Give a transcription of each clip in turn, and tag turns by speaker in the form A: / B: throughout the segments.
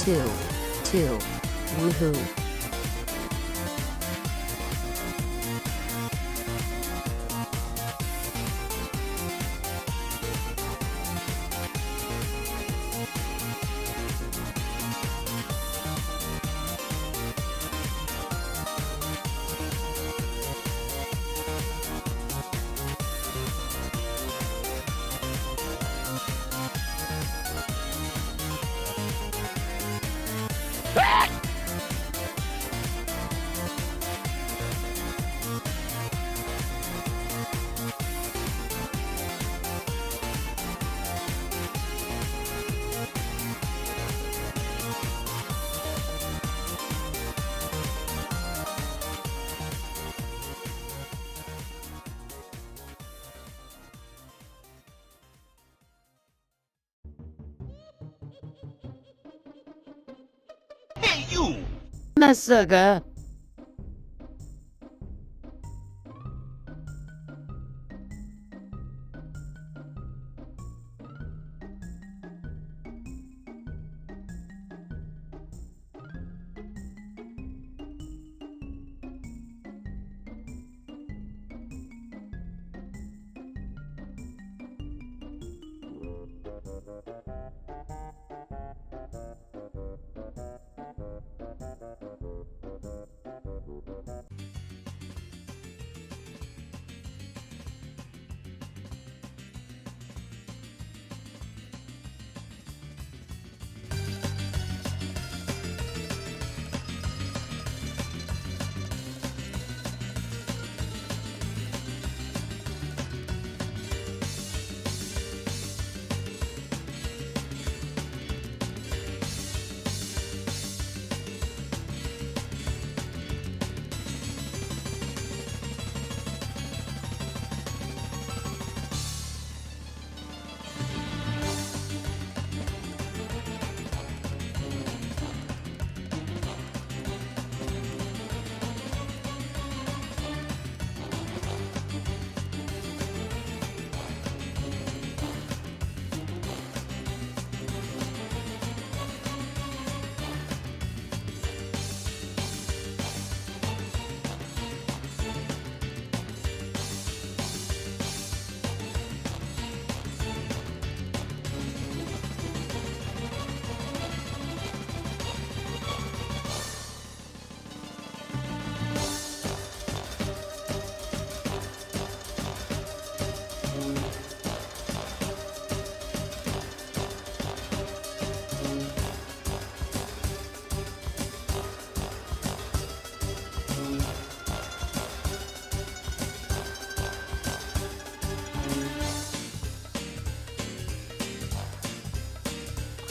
A: 2. Woohoo.
B: Hey, you!
A: Masaga.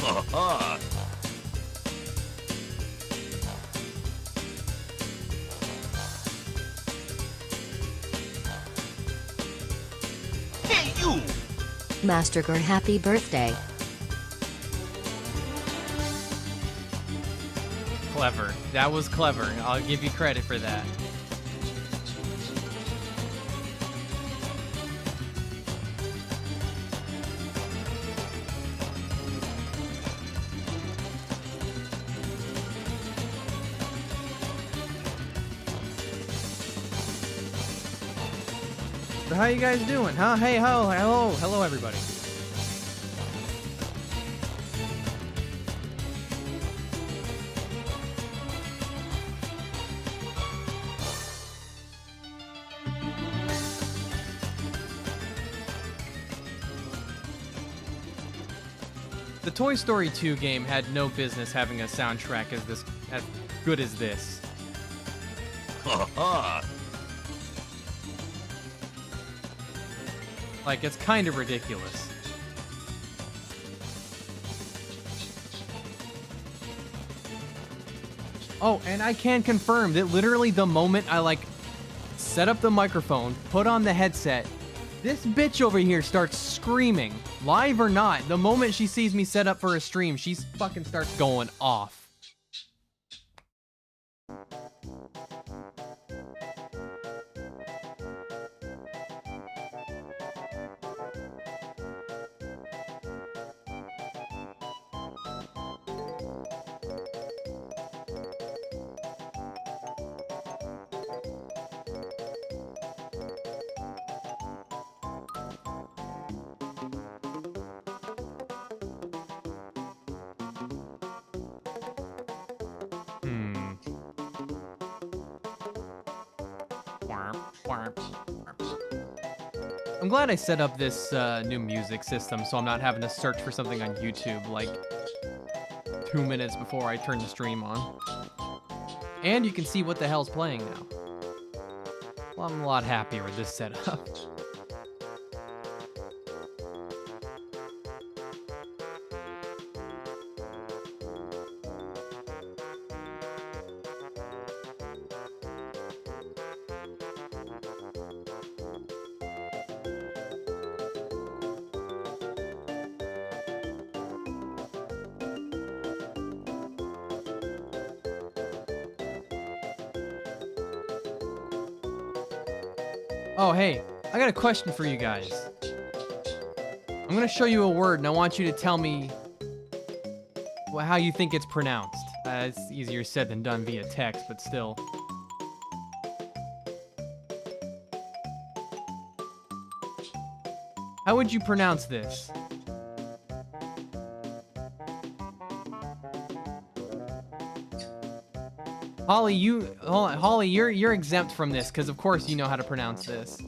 B: Ha ha! Hey, you!
A: Masterger, happy birthday.
C: Clever. That was clever. I'll give you credit for that. So how you guys doing, huh? Hey, hello, everybody. The Toy Story 2 game had no business having a soundtrack as good as this.
B: Ha ha!
C: Like, it's kind of ridiculous. Oh, and I can confirm that literally the moment I, like, set up the microphone, put on the headset, this bitch over here starts screaming, live or not. The moment she sees me set up for a stream, she fucking starts going off. I'm glad I set up this new music system so I'm not having to search for something on YouTube like 2 minutes before I turn the stream on. And you can see what the hell's playing now. Well, I'm a lot happier with this setup. Oh, hey, I got a question for you guys. I'm gonna show you a word, and I want you to tell me how you think it's pronounced. It's easier said than done via text, but still. How would you pronounce this? Holly, you're exempt from this because of course you know how to pronounce this.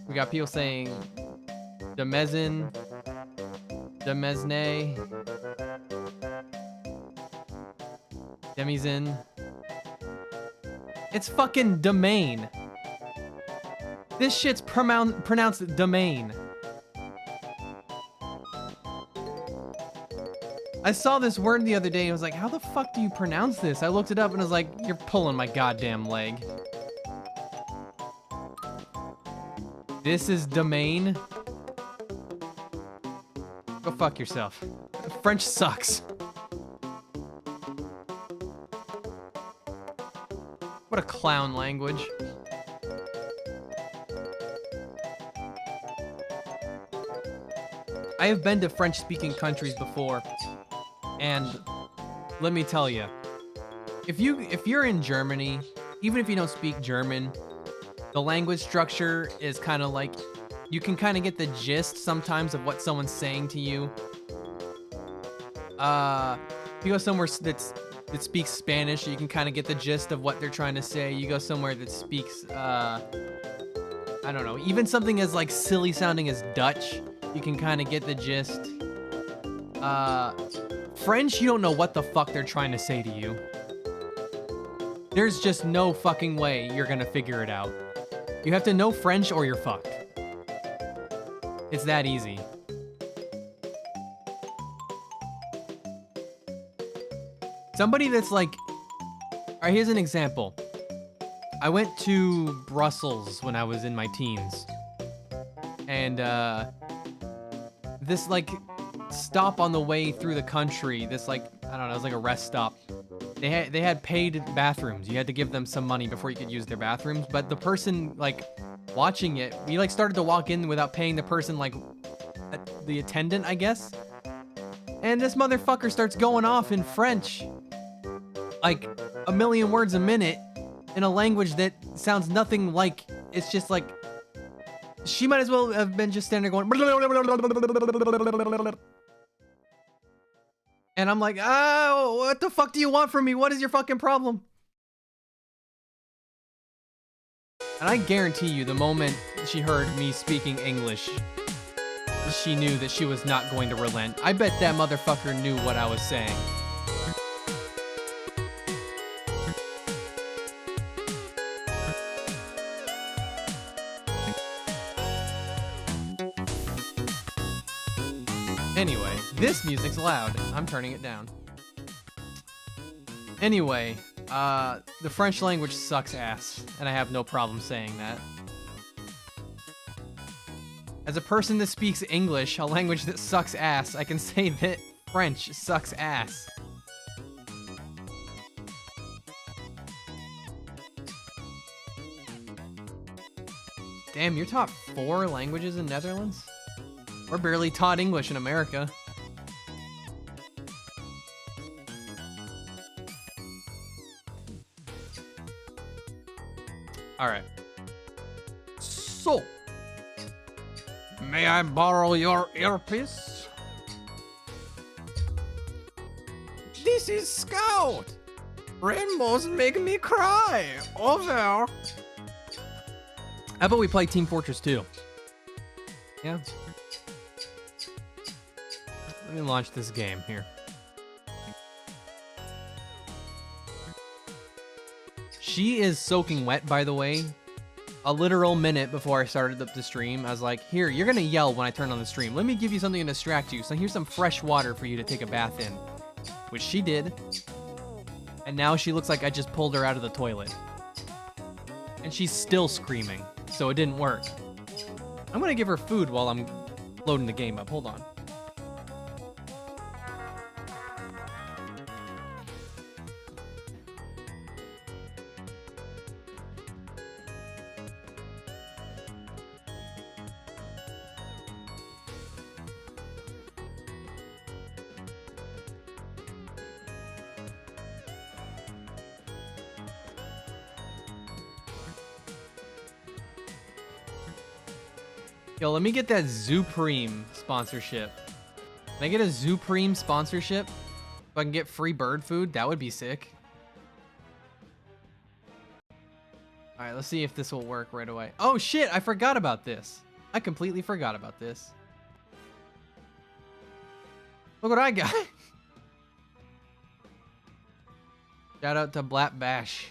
C: We got people saying Demezin, Demesne, Demizin. It's fucking domain. This shit's pronounced domain. I saw this word the other day and I was like, how the fuck do you pronounce this? I looked it up and I was like, you're pulling my goddamn leg. This is domain. Go fuck yourself. French sucks. What a clown language. I have been to French-speaking countries before. And let me tell you, if you're in Germany, even if you don't speak German, the language structure is kind of like, you can kind of get the gist sometimes of what someone's saying to you. If you go somewhere that speaks Spanish, you can kind of get the gist of what they're trying to say. You go somewhere that speaks, I don't know, even something as like silly sounding as Dutch, you can kind of get the gist. French, you don't know what the fuck they're trying to say to you. There's just no fucking way you're gonna figure it out. You have to know French or you're fucked. It's that easy. Somebody that's like... Alright, here's an example. I went to Brussels when I was in my teens. And, this, like... stop on the way through the country, this like, I don't know, it was like a rest stop. They had paid bathrooms. You had to give them some money before you could use their bathrooms, but the person like watching it, we like started to walk in without paying the person, like the attendant, I guess. And this motherfucker starts going off in French, like a million words a minute in a language that sounds nothing like, it's just like, she might as well have been just standing there going and I'm like, oh, what the fuck do you want from me? What is your fucking problem? And I guarantee you, the moment she heard me speaking English, she knew that she was not going to relent. I bet that motherfucker knew what I was saying. Anyway, this music's loud. I'm turning it down. Anyway, the French language sucks ass, and I have no problem saying that. As a person that speaks English, a language that sucks ass, I can say that French sucks ass. Damn, you're taught 4 languages in Netherlands? We're barely taught English in America. Alright. So, may I borrow your earpiece? This is Scout. Rainbows make me cry. Over. How about we play Team Fortress 2? Yeah. Let me launch this game here. She is soaking wet, by the way. A literal minute before I started up the stream, I was like, here, you're gonna yell when I turn on the stream. Let me give you something to distract you. So here's some fresh water for you to take a bath in. Which she did. And now she looks like I just pulled her out of the toilet. And she's still screaming, so it didn't work. I'm gonna give her food while I'm loading the game up. Hold on. Yo, let me get that Zupreme sponsorship. Can I get a Zupreme sponsorship? If I can get free bird food, that would be sick. Alright, let's see if this will work right away. Oh shit, I forgot about this. I completely forgot about this. Look what I got. Shout out to Black Bash.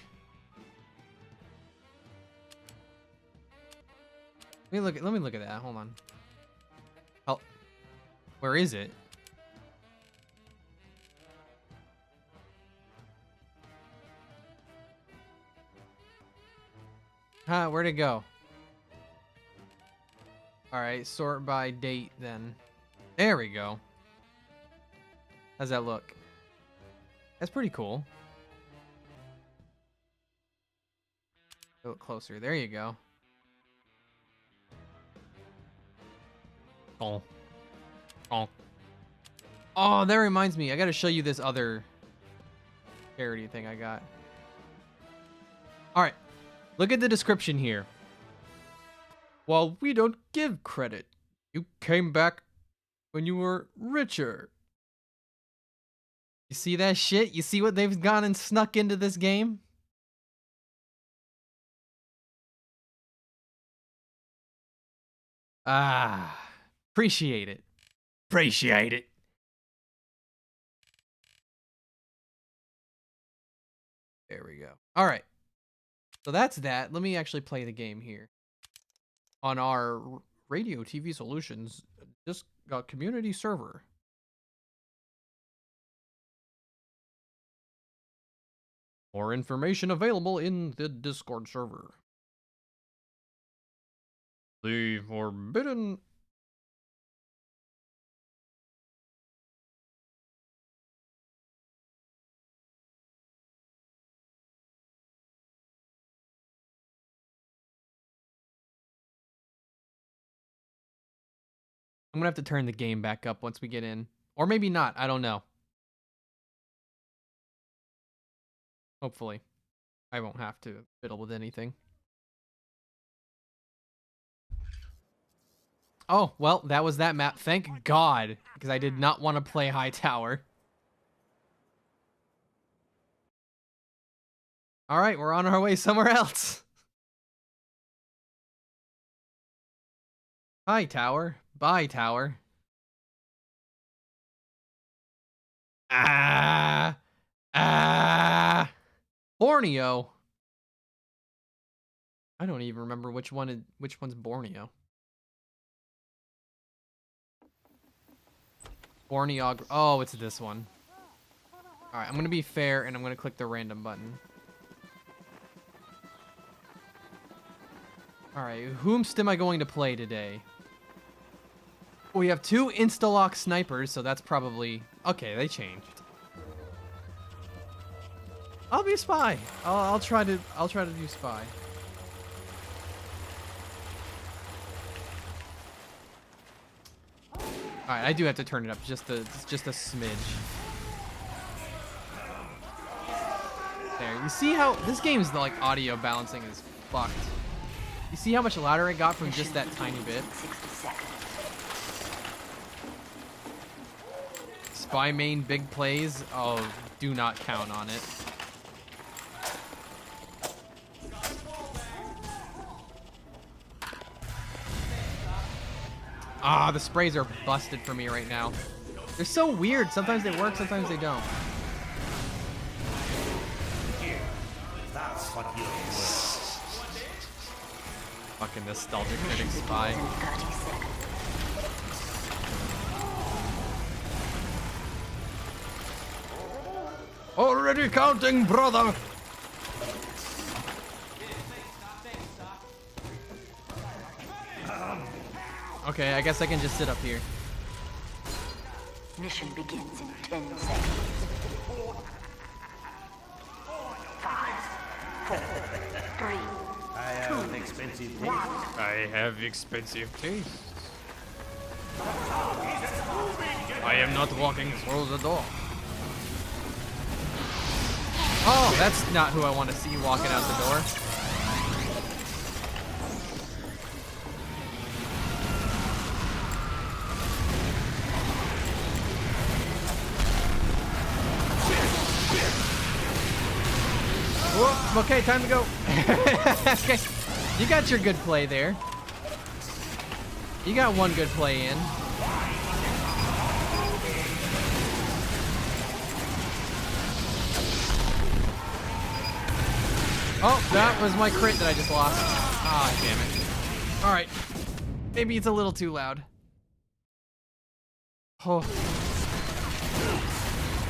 C: Let me look at that. Hold on. Oh, where is it? Huh? Where'd it go? All right, sort by date then. There we go. How's that look? That's pretty cool. Look closer. There you go. Oh. Oh. Oh, that reminds me. I gotta show you this other charity thing I got. Alright. Look at the description here. While we don't give credit, you came back when you were richer. You see that shit? You see what they've gone and snuck into this game? Ah. Appreciate it. Appreciate it. There we go. All right. So that's that. Let me actually play the game here. On our Radio TV Solutions community server. More information available in the Discord server. The forbidden... I'm gonna have to turn the game back up once we get in. Or maybe not, I don't know. Hopefully. I won't have to fiddle with anything. Oh, well, that was that map. Thank God, because I did not want to play High Tower. Alright, we're on our way somewhere else. Hi, Tower. Bye, Tower. Ah! Ah! Borneo. I don't even remember which one's Borneo. Borneo. Oh, it's this one. Alright, I'm gonna be fair and I'm gonna click the random button. Alright, whomst am I going to play today? We have 2 insta-lock snipers, so that's probably... Okay, they changed. I'll be a spy. I'll try to do spy. Alright, I do have to turn it up just a smidge. There, you see how this game's like audio balancing is fucked. You see how much louder it got from just that tiny bit? If I main big plays, oh, do not count on it. Ah, the sprays are busted for me right now. They're so weird. Sometimes they work, sometimes they don't.
D: That's what you
C: Fucking nostalgic critic spy. Already counting, brother! Okay, I guess I can just sit up here.
E: Mission begins in 10 seconds. 5, 4, 3,
D: I have an expensive taste.
C: I have expensive tastes. I am not walking through the door. Oh, that's not who I want to see walking out the door. Whoop, okay, time to go. Okay, you got your good play there. You got one good play in. Oh, that was my crit that I just lost. Ah, damn it. Alright. Maybe it's a little too loud. Oh.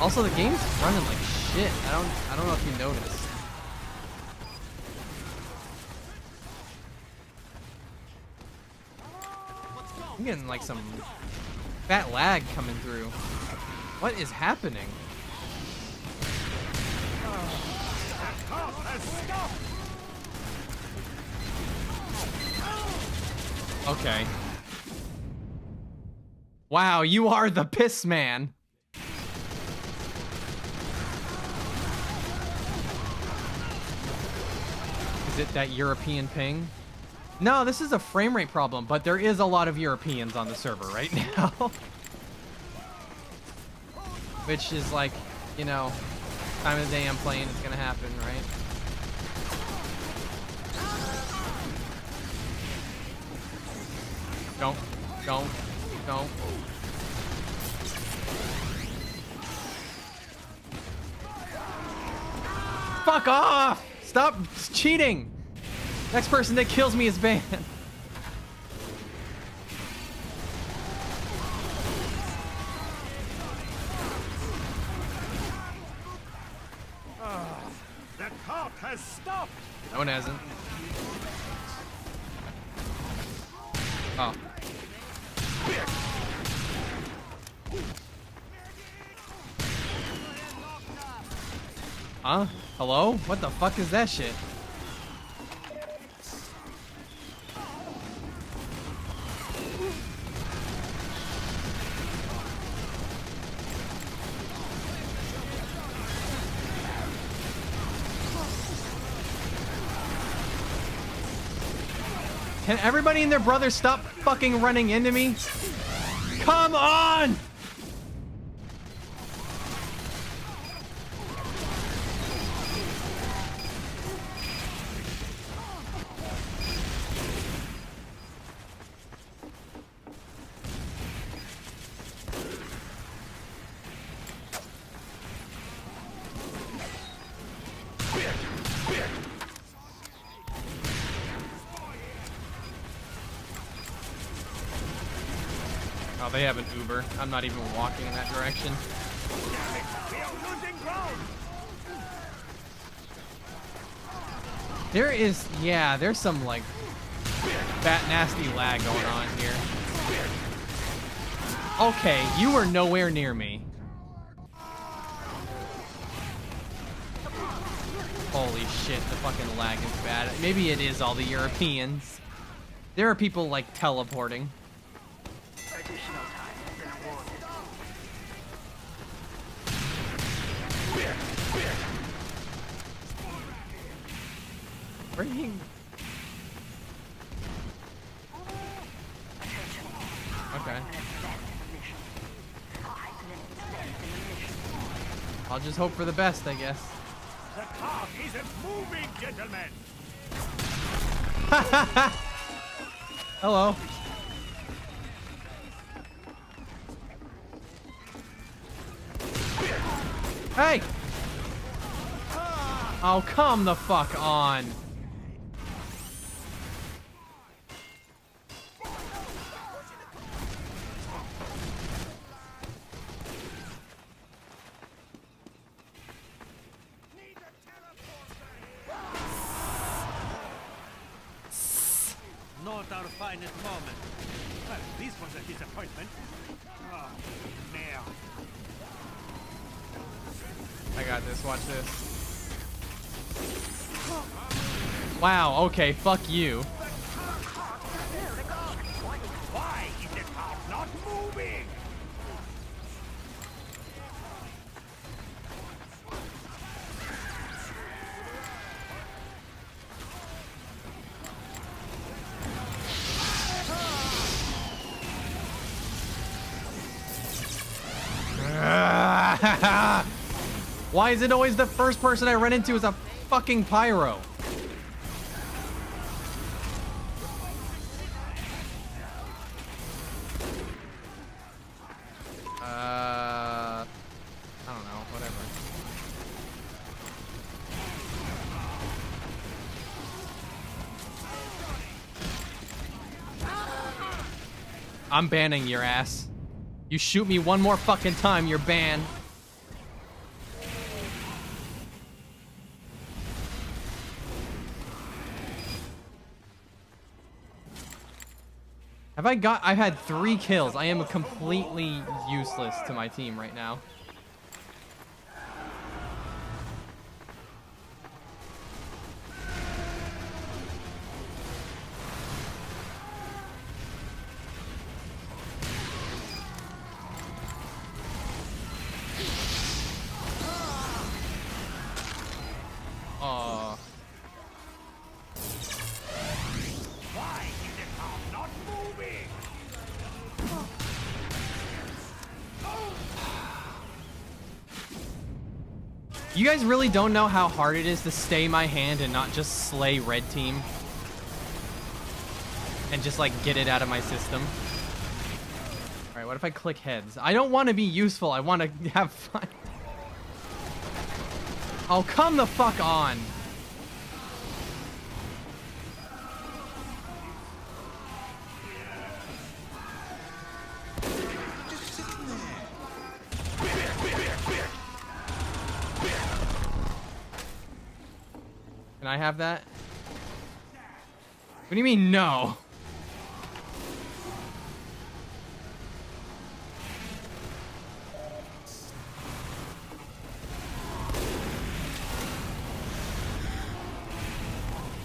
C: Also, the game's running like shit. I don't know if you noticed. I'm getting like some fat lag coming through. What is happening? Okay. Wow, you are the piss man. Is it that European ping? No, this is a frame rate problem, but there is a lot of Europeans on the server right now. Which is like, you know, time of the day I'm playing, it's gonna happen, right? Don't. Fuck off! Stop cheating! Next person that kills me is banned.
D: The cart has stopped.
C: No one hasn't. Oh. Huh? Hello? What the fuck is that shit? Can everybody and their brother stop fucking running into me? Come on! Oh, they have an Uber. I'm not even walking in that direction.
D: We are losing ground.
C: There is, yeah, there's some like fat nasty lag going on here. Okay, you were nowhere near me. Holy shit, the fucking lag is bad. Maybe it is all the Europeans. There are people like teleporting.
E: Additional time has been awarded.
C: Bringing.
E: Attention.
C: Okay.
E: 5 minutes left in the mission. 5 minutes left
C: I'll just hope for the best, I guess.
D: The cart isn't moving, gentlemen.
C: Hello. Hey! Oh, come the fuck on.
D: Not our finest moment. Well, this was a disappointment. Oh, man.
C: I got this, watch this. Wow, okay, fuck you.
D: Why is the cart not moving?
C: Why is it always the first person I run into is a fucking pyro? I don't know, whatever. I'm banning your ass. You shoot me one more fucking time, you're banned. I've had 3 kills. I am completely useless to my team right now.
D: Why is the cart not moving?
C: You guys really don't know how hard it is to stay my hand and not just slay red team. And just like get it out of my system. Alright, what if I click heads? I don't want to be useful, I want to have fun. Oh, come the fuck on. Can I have that? What do you mean, no?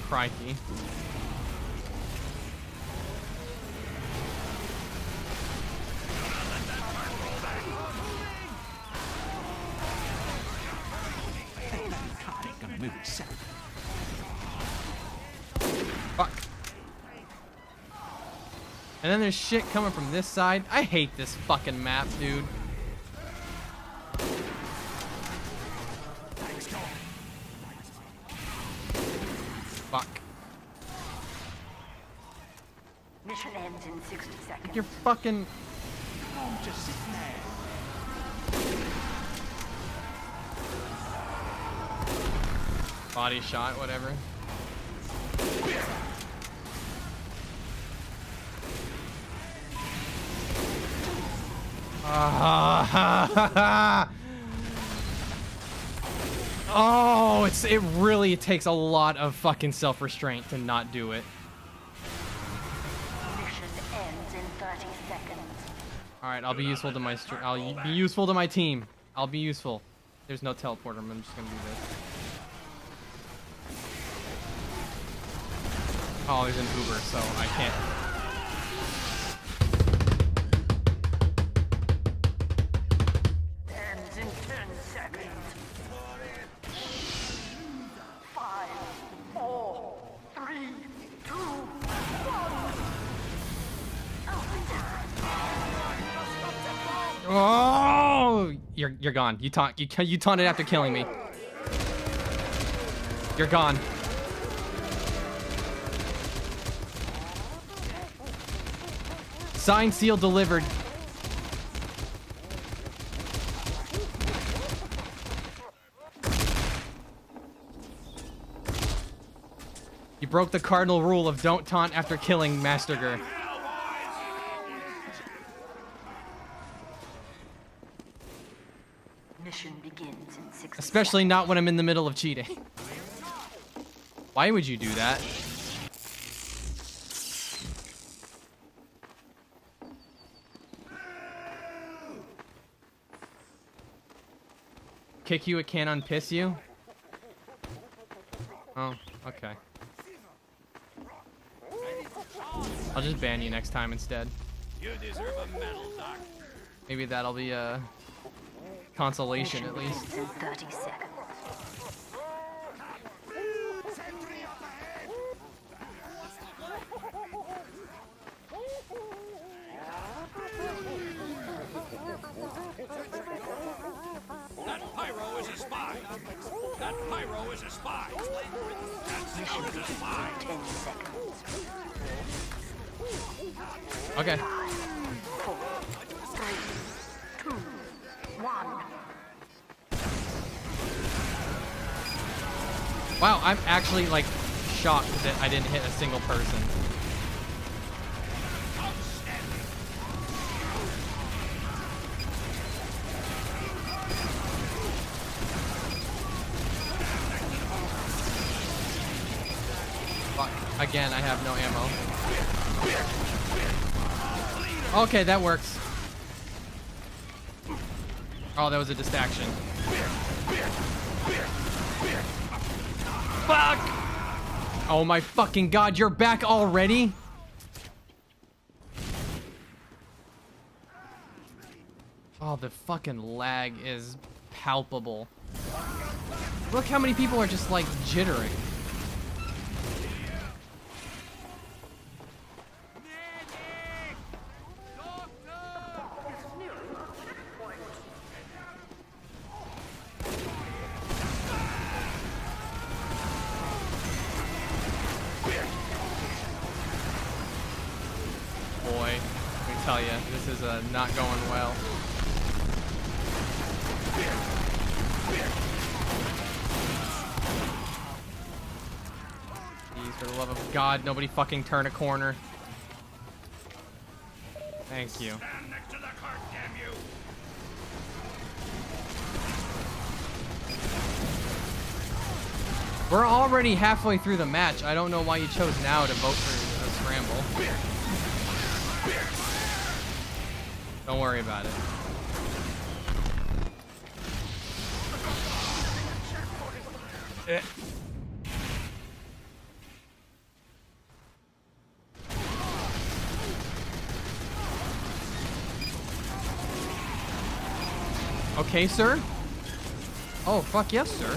C: Crikey. Fuck. And then there's shit coming from this side. I hate this fucking map, dude. Fuck.
E: Mission ends in 60 seconds.
C: You're fucking... Body shot, whatever. Oh, it really takes a lot of fucking self-restraint to not do it.
E: Mission ends in 30 seconds.
C: All right, I'll be useful to my I'll be useful to my team. I'll be useful. There's no teleporter. I'm just gonna do this. Oh, he's an Uber, so I can't.
E: Ends in 10 seconds. 5, 4, 3, 2, 1. Overtime.
C: Oh, you're You're gone. You taunted after killing me. You're gone. Signed, sealed, delivered. You broke the cardinal rule of don't taunt after killing Master Gur.
E: Mission begins in 60
C: Especially not when I'm in the middle of cheating. Why would you do that? Kick you, it can't unpiss you? Oh, okay. I'll just ban you next time instead.
D: You deserve a medal, Doc.
C: Maybe that'll be a consolation at least.
E: begins in 30 seconds.
D: That pyro is a spy. That pyro is a spy. That Cell is a spy.
E: 10 seconds.
C: Okay.
E: 4, 3, 2, 1.
C: Wow, I'm actually like shocked that I didn't hit a single person. Fuck. Again, I have no ammo. Okay, that works. Oh, that was a distraction. Fuck! Oh my fucking god, you're back already? Oh, the fucking lag is palpable. Look how many people are just like jittering. Boy, let me tell you, this is not going well. Please, for the love of God, nobody fucking turn a corner. Thank you.
D: Stand next to the cart, damn you.
C: We're already halfway through the match. I don't know why you chose now to vote for a scramble. Don't worry about it. Okay, sir? Oh, fuck yes, sir.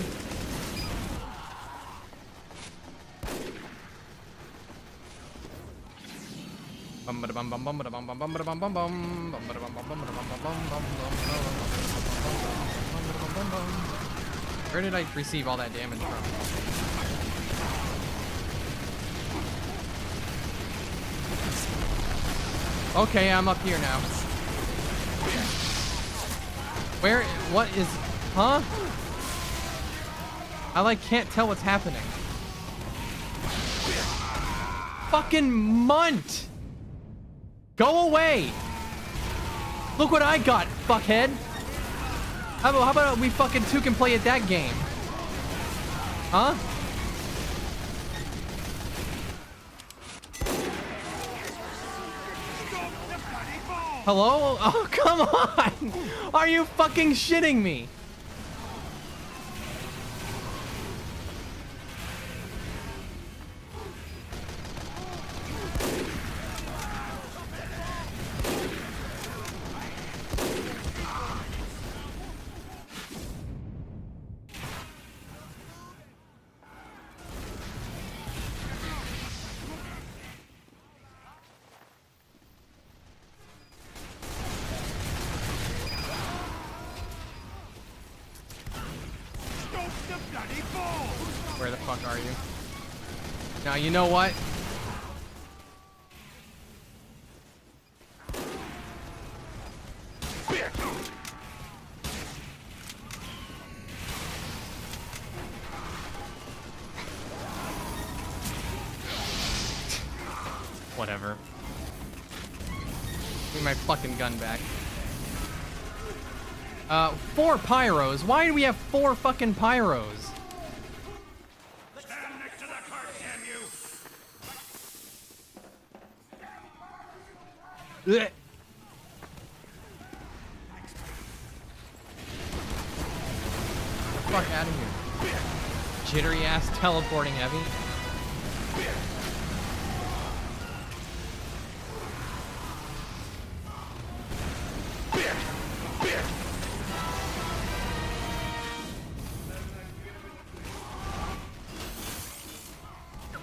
C: Where did I receive all that damage from? Okay, I'm up here now. Where? What is? Huh? I like can't tell what's happening. Fucking munt! Go away! Look what I got, fuckhead! How about we fucking two can play at that game? Huh? Hello? Oh, come on! Are you fucking shitting me? Where the fuck are you? Now, you know what? Whatever. Give me my fucking gun back. 4 pyros? Why do we have 4 fucking pyros?
D: Stand next to the cart, damn you!
C: Blech. Get the fuck out of here. Jittery ass teleporting heavy.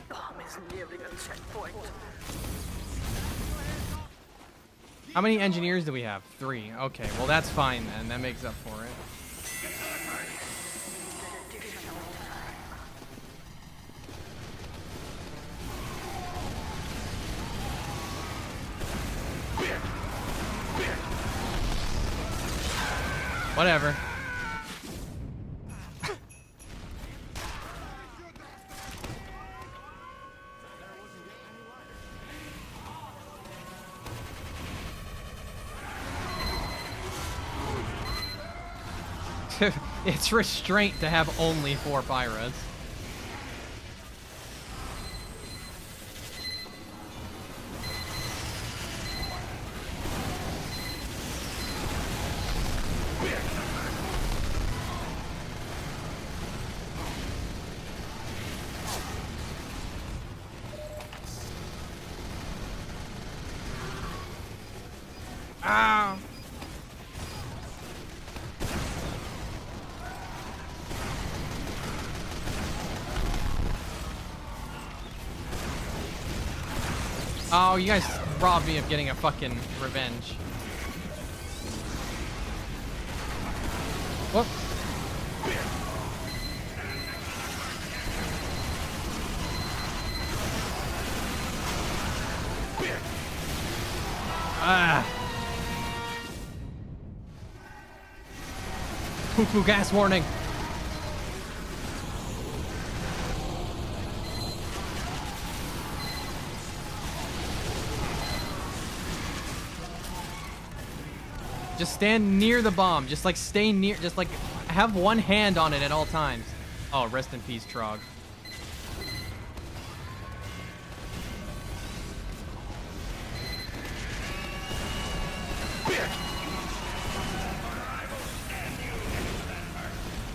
E: Bomb is nearing a checkpoint.
C: How many engineers do we have? 3. Okay, well that's fine then. That makes up for it. Whatever. It's restraint to have only 4 pyros. Ow! Oh, you guys robbed me of getting a fucking revenge. Whoop. Ah. Cuckoo gas warning. Just stand near the bomb. Just like stay near. Just like have one hand on it at all times. Oh, rest in peace, Trog.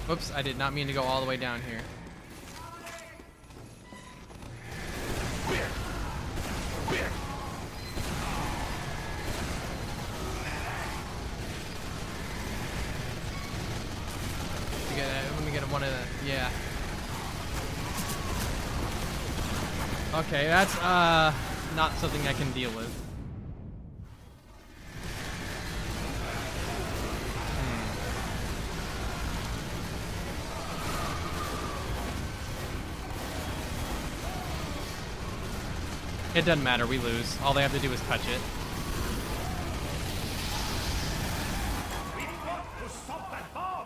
C: Whoops, I did not mean to go all the way down here. Let me get one of the, yeah. Okay, that's not something I can deal with. It doesn't matter, we lose. All they have to do is touch it.
D: To stop that bomb!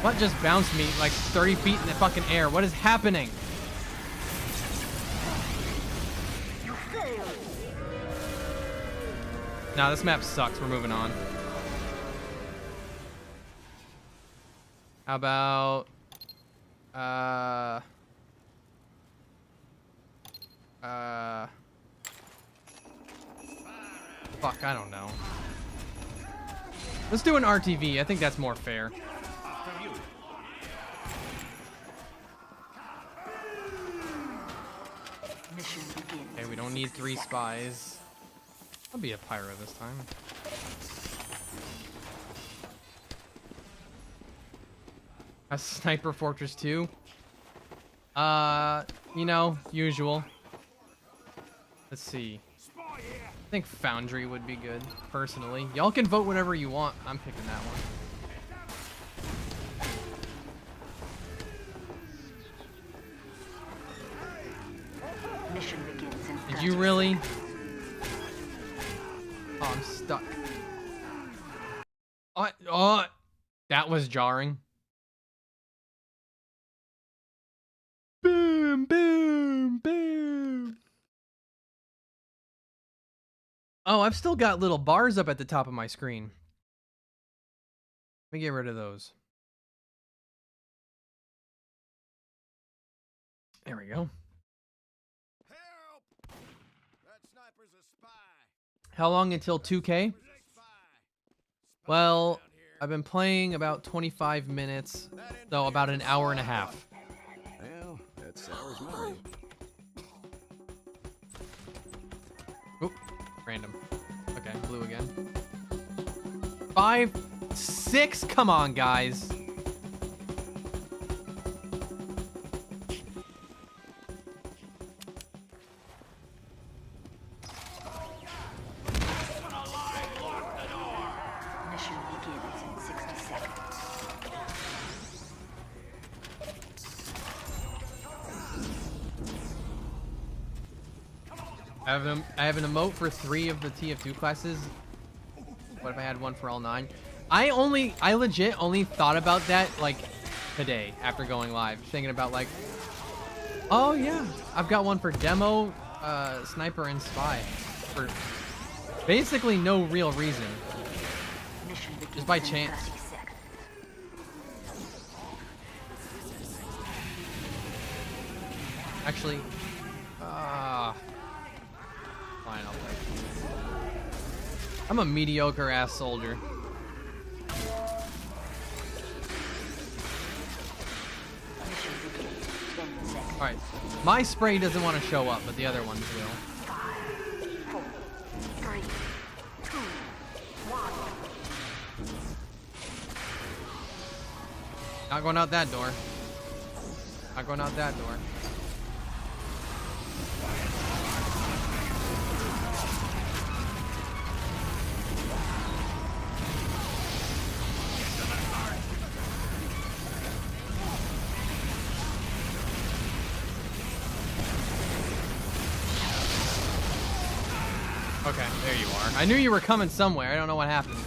C: What just bounced me like 30 feet in the fucking air? What is happening? Nah, this map sucks. We're moving on. How about... Fuck, I don't know. Let's do an RTV. I think that's more fair.
E: Mission begins.
C: Okay, we don't need 3 spies. I'll be a pyro this time. A Sniper Fortress 2? You know, usual. Let's see. I think Foundry would be good, personally. Y'all can vote whatever you want. I'm picking that one. you really? Oh, I'm stuck. Oh, that was jarring. Boom, boom, boom. Oh, I've still got little bars up at the top of my screen. Let me get rid of those. There we go.
D: Help! That sniper's a spy.
C: How long until 2K? Well, I've been playing about 25 minutes, so about an hour and a half.
D: Well, that sours my meat.
C: Oop, random. Okay, blue again. 5, 6, come on, guys.
E: Mission begins in 60 seconds.
C: I have an emote for 3 of the TF2 classes. What if I had one for all 9? I legit only thought about that like today after going live, thinking about like, oh yeah, I've got one for demo, sniper, and spy for basically no real reason,
E: Mission begins
C: just by
E: in
C: chance.
E: 30 seconds.
C: Actually, fine, I'll play. I'm a mediocre ass soldier.
E: Mission begins in 10 seconds.
C: All right, my spray doesn't want to show up, but the other ones will.
E: 5, 4, 3, 2, 1.
C: Not going out that door. Not going out that door. Okay, there you are. I knew you were coming somewhere. I don't know what happened.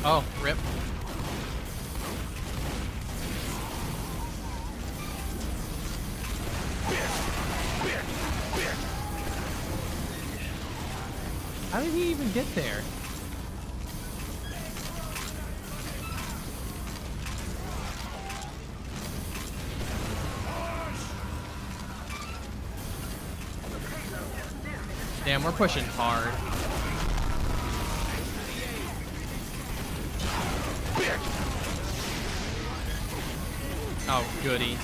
C: Oh, rip. How did he even get there? Damn, we're pushing hard. Oh, goody.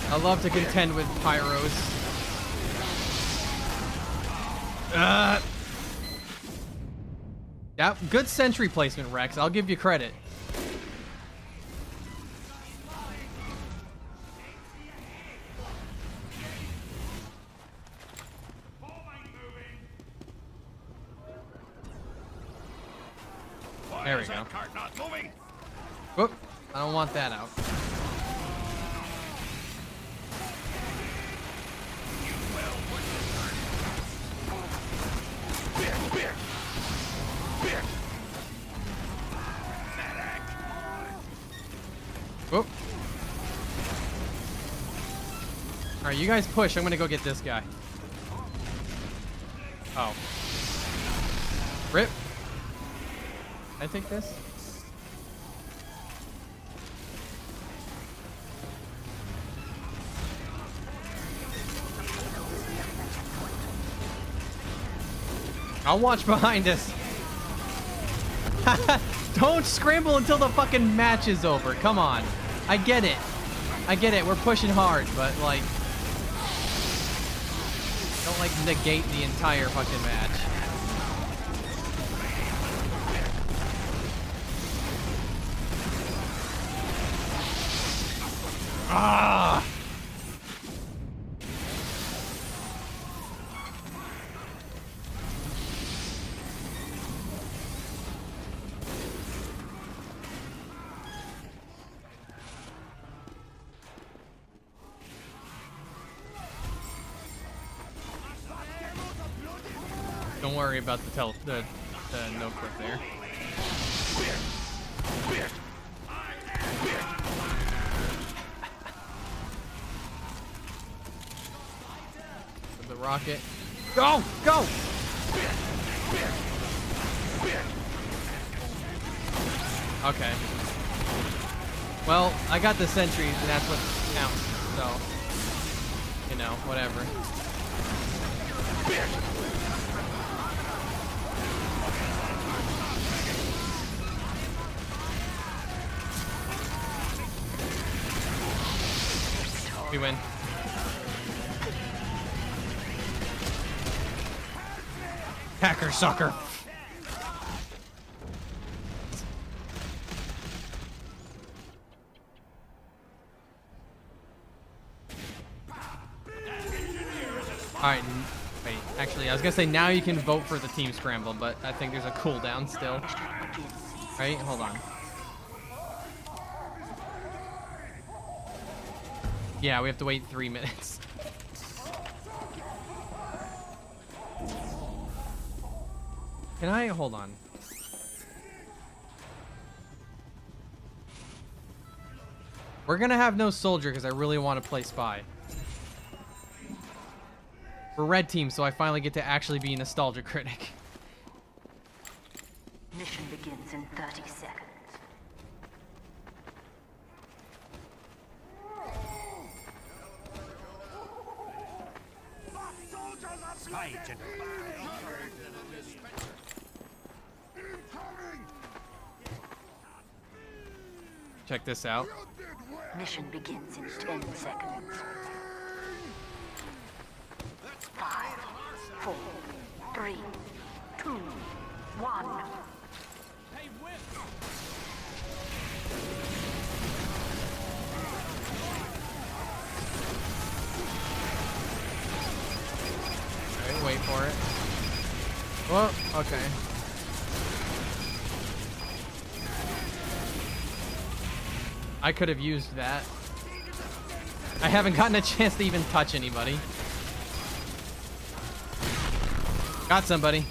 C: I love to contend with pyros. Yeah, good sentry placement, Rex. I'll give you credit. There we go.
D: Cart not moving.
C: Whoop. I don't want that out. Whoop. Alright, you guys push. I'm gonna go get this guy. Oh. Rip. I take this? I'll watch behind us. Don't scramble until the fucking match is over. Come on. I get it. I get it. We're pushing hard, but like... don't like negate the entire fucking match. Ah! Don't worry about the no clip there. The rocket. Go! Go! Okay. Well, I got the sentries, and that's what counts. So, you know, whatever. We win. Hacker sucker. Alright, wait, actually, I was gonna say now you can vote for the team scramble, but I think there's a cooldown still. Right, hold on. Yeah, we have to wait 3 minutes. Can I? Hold on. We're gonna have no soldier because I really want to play spy. We're red team, so I finally get to actually be a nostalgia critic.
E: Mission begins in 30 seconds.
D: Spy gentlemen.
C: Check this out.
E: Mission begins in 10 seconds. 5, 4, 3, 2, 1.
D: Hey, Whip!
C: Alright, wait for it. Well, okay. I could have used that. I haven't gotten a chance to even touch anybody. Got somebody.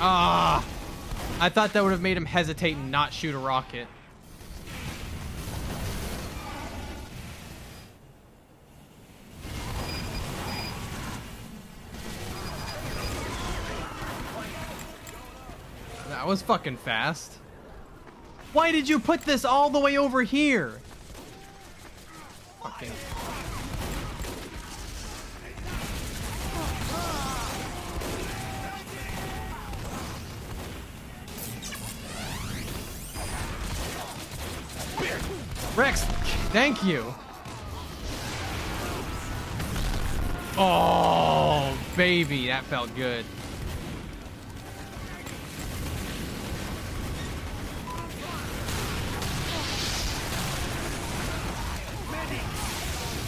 C: Ah! I thought that would have made him hesitate and not shoot a rocket. That was fucking fast. Why did you put this all the way over here? Fucking. Rex, thank you. Oh, baby, that felt good.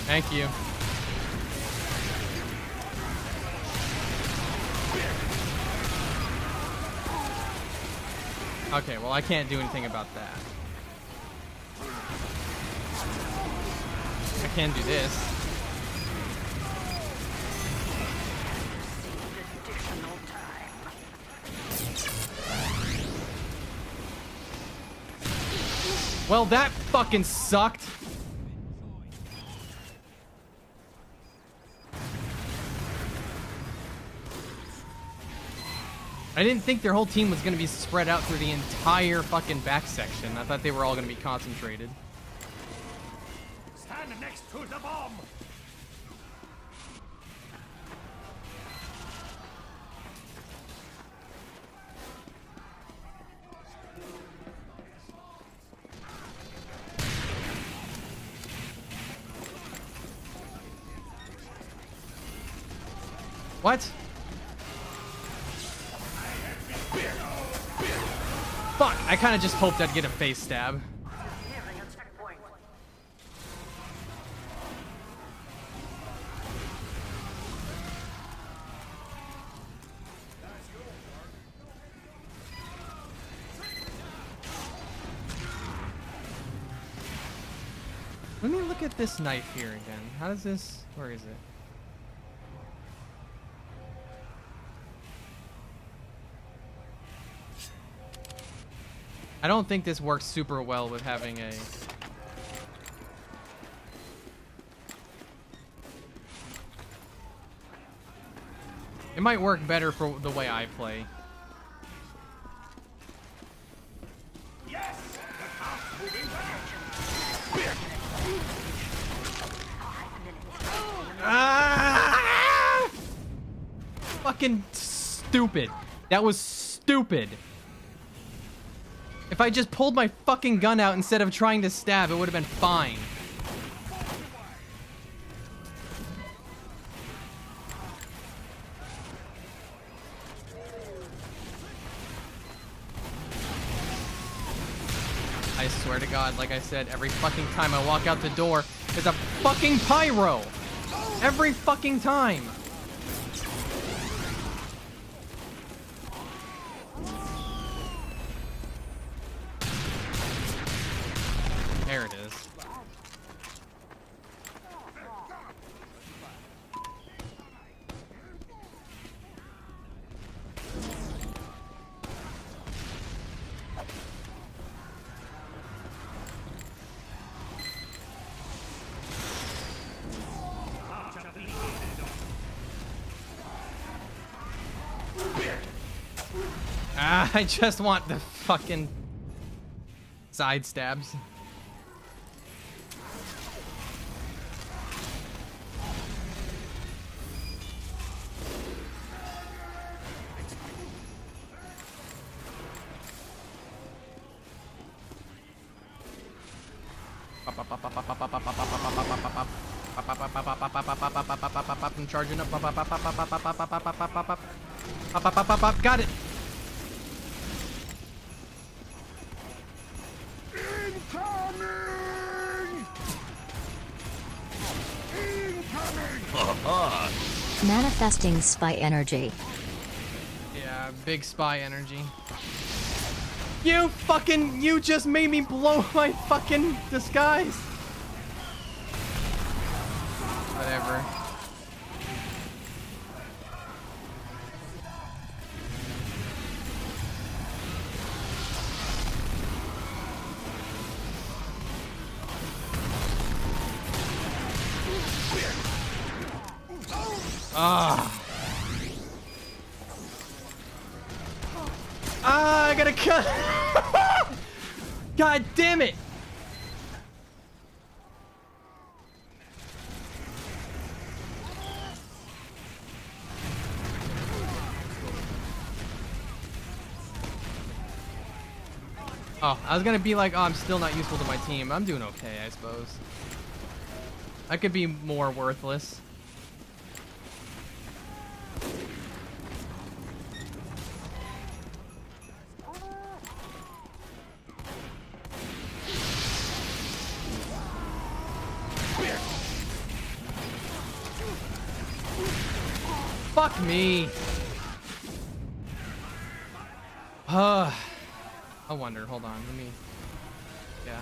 C: Thank you. Okay, well, I can't do anything about that. I can do this. Well, that fucking sucked. I didn't think their whole team was going to be spread out through the entire fucking back section. I thought they were all going to be concentrated.
D: Stand next to the bomb!
C: What? Fuck, I kind of just hoped I'd get a face stab.
E: Nearing a checkpoint.
C: Let me look at this knife here again. How does this... Where is it? I don't think this works super well with having a... It might work better for the way I play. Ah! Fucking stupid. That was stupid. If I just pulled my fucking gun out instead of trying to stab, it would have been fine. I swear to God, like I said, every fucking time I walk out the door, there's a fucking pyro. Every fucking time. There it is. Ah, I just want the fucking side stabs. I'm charging up. Got it.
B: Ha
A: Manifesting spy energy.
C: Yeah, big spy energy. You just made me blow my fucking disguise. Whatever. I gotta cut. God damn it. Oh, I was gonna be like, oh, I'm still not useful to my team. I'm doing okay, I suppose. I could be more worthless. Fuck me. I wonder. Hold on. Let me. Yeah.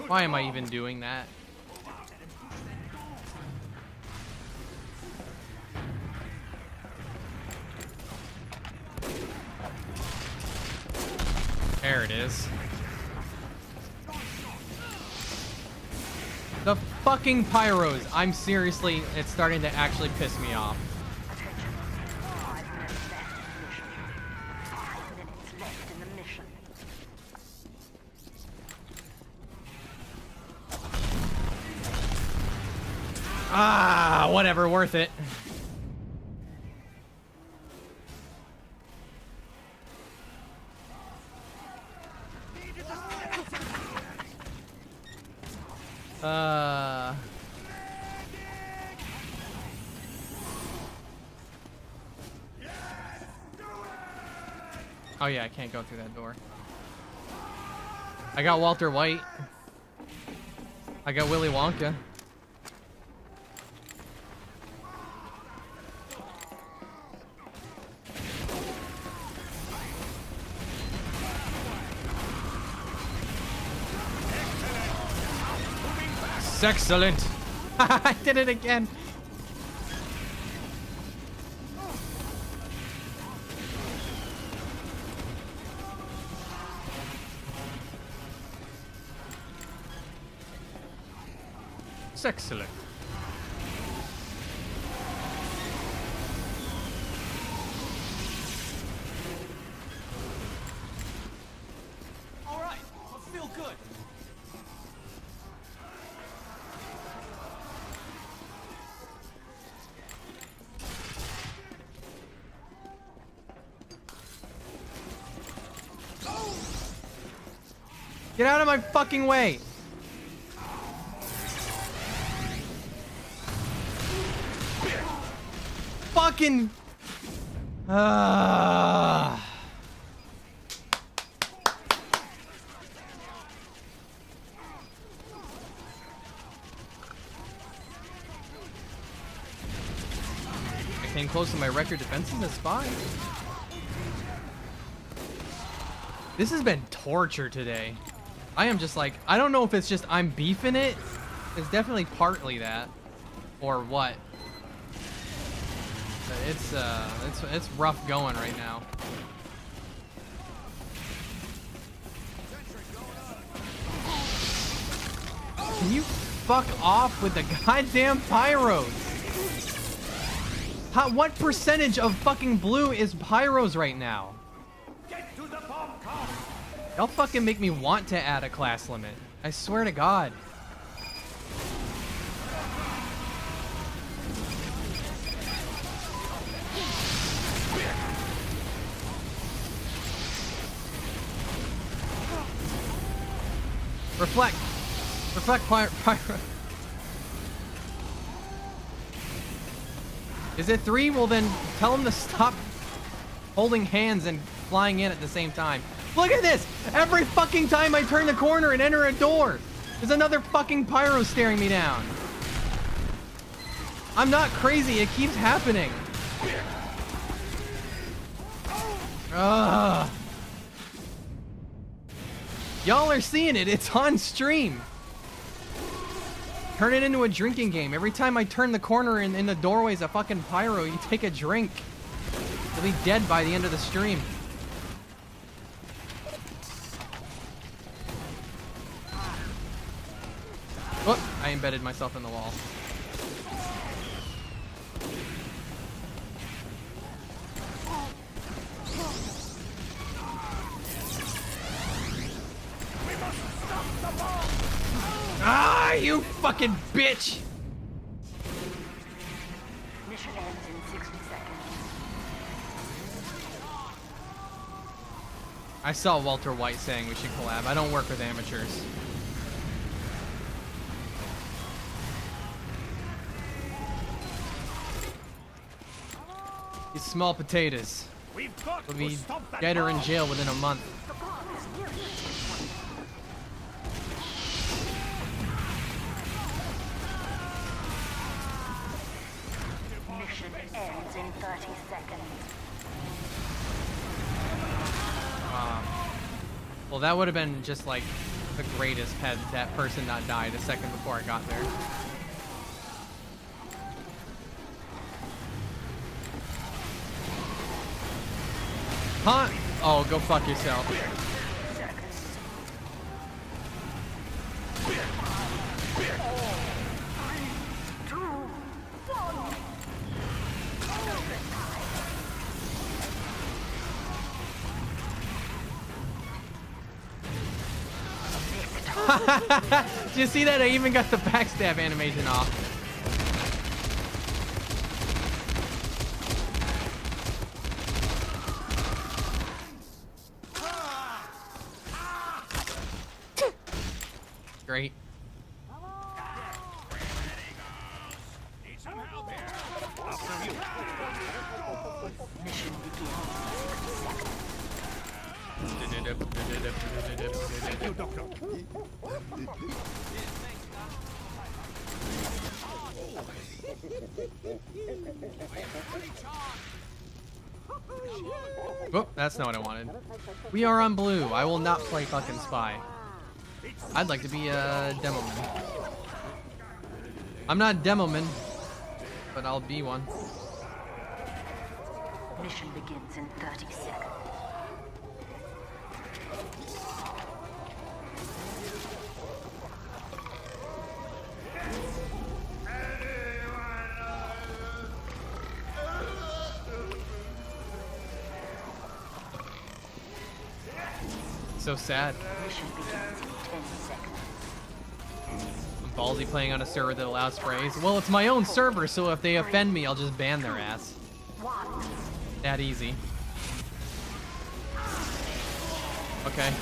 C: Why am I even doing that? There it is. The fucking pyros. I'm seriously, it's starting to actually piss me off.
E: Attention. 5 minutes left in the mission. 5 minutes left in the mission.
C: Ah, whatever, worth it. Oh yeah, I can't go through that door. I got Walter White. I got Willy Wonka. Excellent. I did it again. Excellent.
D: All right, I feel good.
C: Get out of my fucking way. Fucking. I came close to my record defenses as spy. This has been torture today. I am just like, I don't know if it's just I'm beefing it. It's definitely partly that, or what. But it's rough going right now. Can you fuck off with the goddamn pyros? What percentage of fucking blue is pyros right now?
D: Get to the bomb car.
C: Y'all fucking make me want to add a class limit. I swear to God. Reflect. Reflect, pyro. Is it 3? Well then, tell them to stop holding hands and flying in at the same time. Look at this! Every fucking time I turn the corner and enter a door, there's another fucking pyro staring me down. I'm not crazy, it keeps happening. Ugh. Y'all are seeing it, it's on stream. Turn it into a drinking game. Every time I turn the corner in the doorway's a fucking pyro, you take a drink. You'll be dead by the end of the stream. Whoop, I embedded myself in the wall. Ah, you fucking bitch!
E: Mission ends in 60 seconds.
C: I saw Walter White saying we should collab. I don't work with amateurs. These small potatoes
D: We've got
C: will
D: to
C: be
D: stop that
C: dead or in
D: bomb.
C: jail within a month.
E: The bomb is near the escape point. Mission ends in 30 seconds.
C: Well, that would have been just like the greatest had that person not died a second before I got there. Huh? Oh, go fuck yourself. Did you see that? I even got the backstab animation off. straight.
D: Need some help here.
E: Mission begins in 60 seconds.
C: Oh, that's not what I wanted. We are on blue. I will not play fucking spy. I'd like to be a demoman. I'm not a demoman, but I'll be one.
E: Mission begins in 30 seconds.
C: So sad.
E: Mission begins in 10 seconds.
C: I'm ballsy playing on a server that allows sprays. Well, it's my own server, so if they offend me, I'll just ban their ass. That easy. Okay.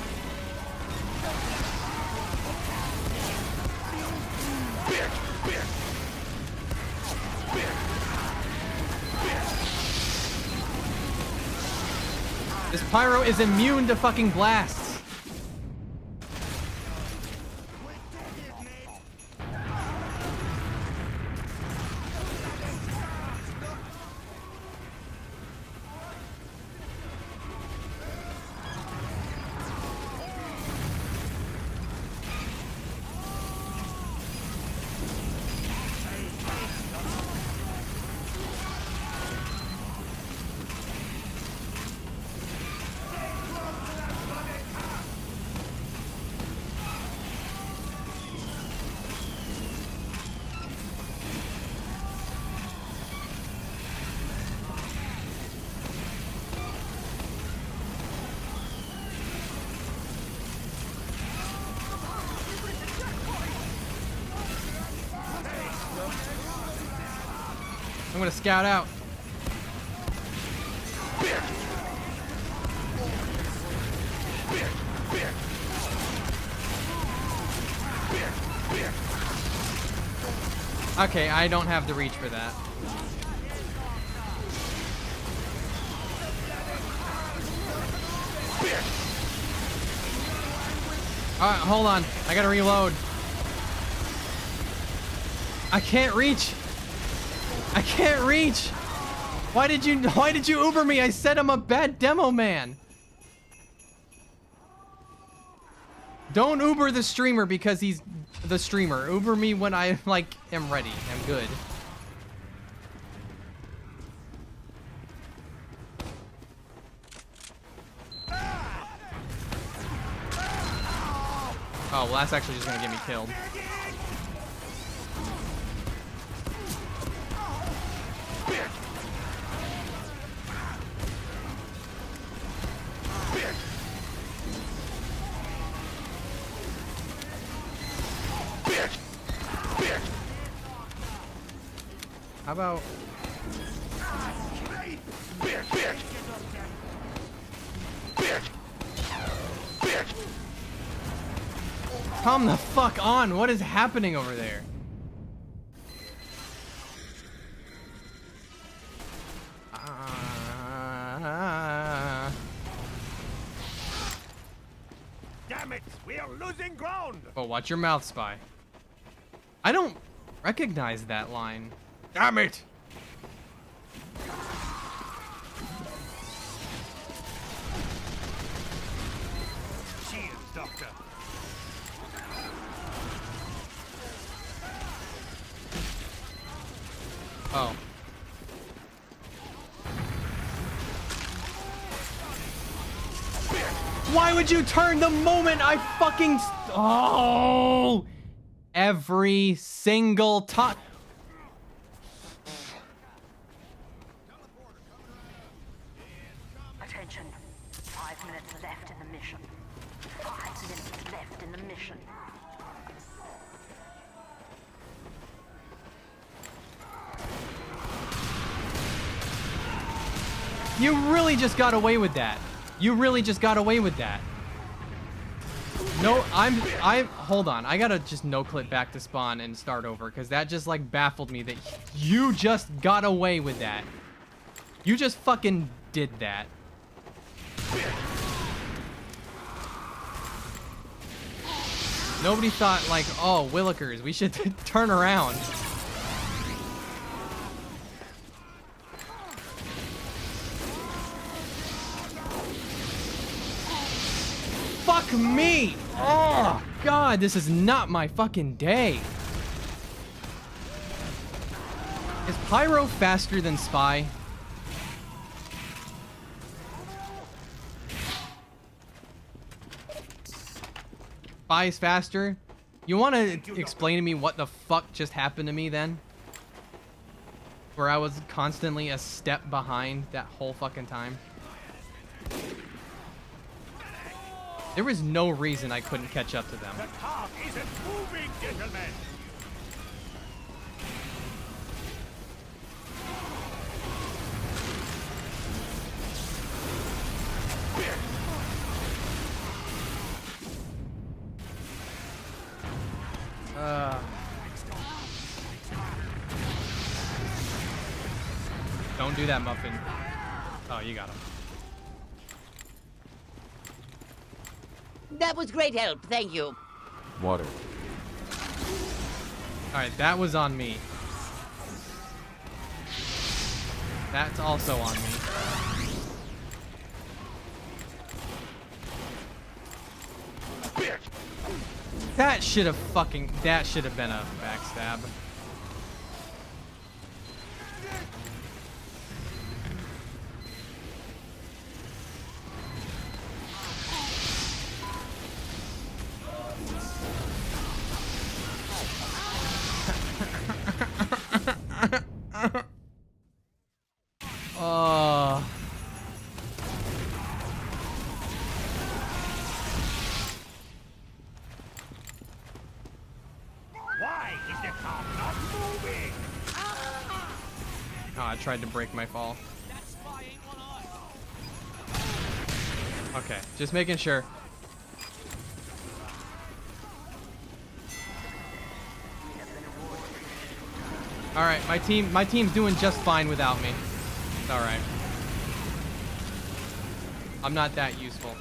C: This pyro is immune to fucking blasts. I'm gonna scout out. Okay, I don't have the reach for that. Alright, hold on. I gotta reload. I can't reach. I can't reach. Why did you Uber me? I said I'm a bad demo man. Don't Uber the streamer because he's the streamer. Uber me when I am ready. I'm good. Oh, well, that's actually just gonna get me killed. How about... Come the fuck on! What is happening over there?
D: Damn it! We are losing ground!
C: Oh, watch your mouth, Spy. I don't recognize that line.
D: Damn it! Cheers, Doctor.
C: Oh. Why would you turn the moment I fucking... Oh! Every single time...
E: Attention. 5 minutes left in the mission. 5 minutes left in the mission. You
C: really just got away with that. You really just got away with that. No, hold on. I gotta just no-clip back to spawn and start over, because that just, like, baffled me that you just got away with that. You just fucking did that. Nobody thought, like, oh, Willikers, we should turn around. Fuck me! Oh, God, this is not my fucking day. Is Pyro faster than Spy? Spy is faster? You want to explain to me what the fuck just happened to me then? Where I was constantly a step behind that whole fucking time? There was no reason I couldn't catch up to them.
D: The cart isn't moving, gentlemen.
C: Don't do that, Muffin. Oh, you got him.
F: That was great help, thank you.
G: Water.
C: Alright, that was on me. That's also on me. That should have been a backstab.
D: Why is the cart not moving?
C: Oh, I tried to break my fall. Okay, just making sure. All right, my team's doing just fine without me. It's all right. I'm not that useful.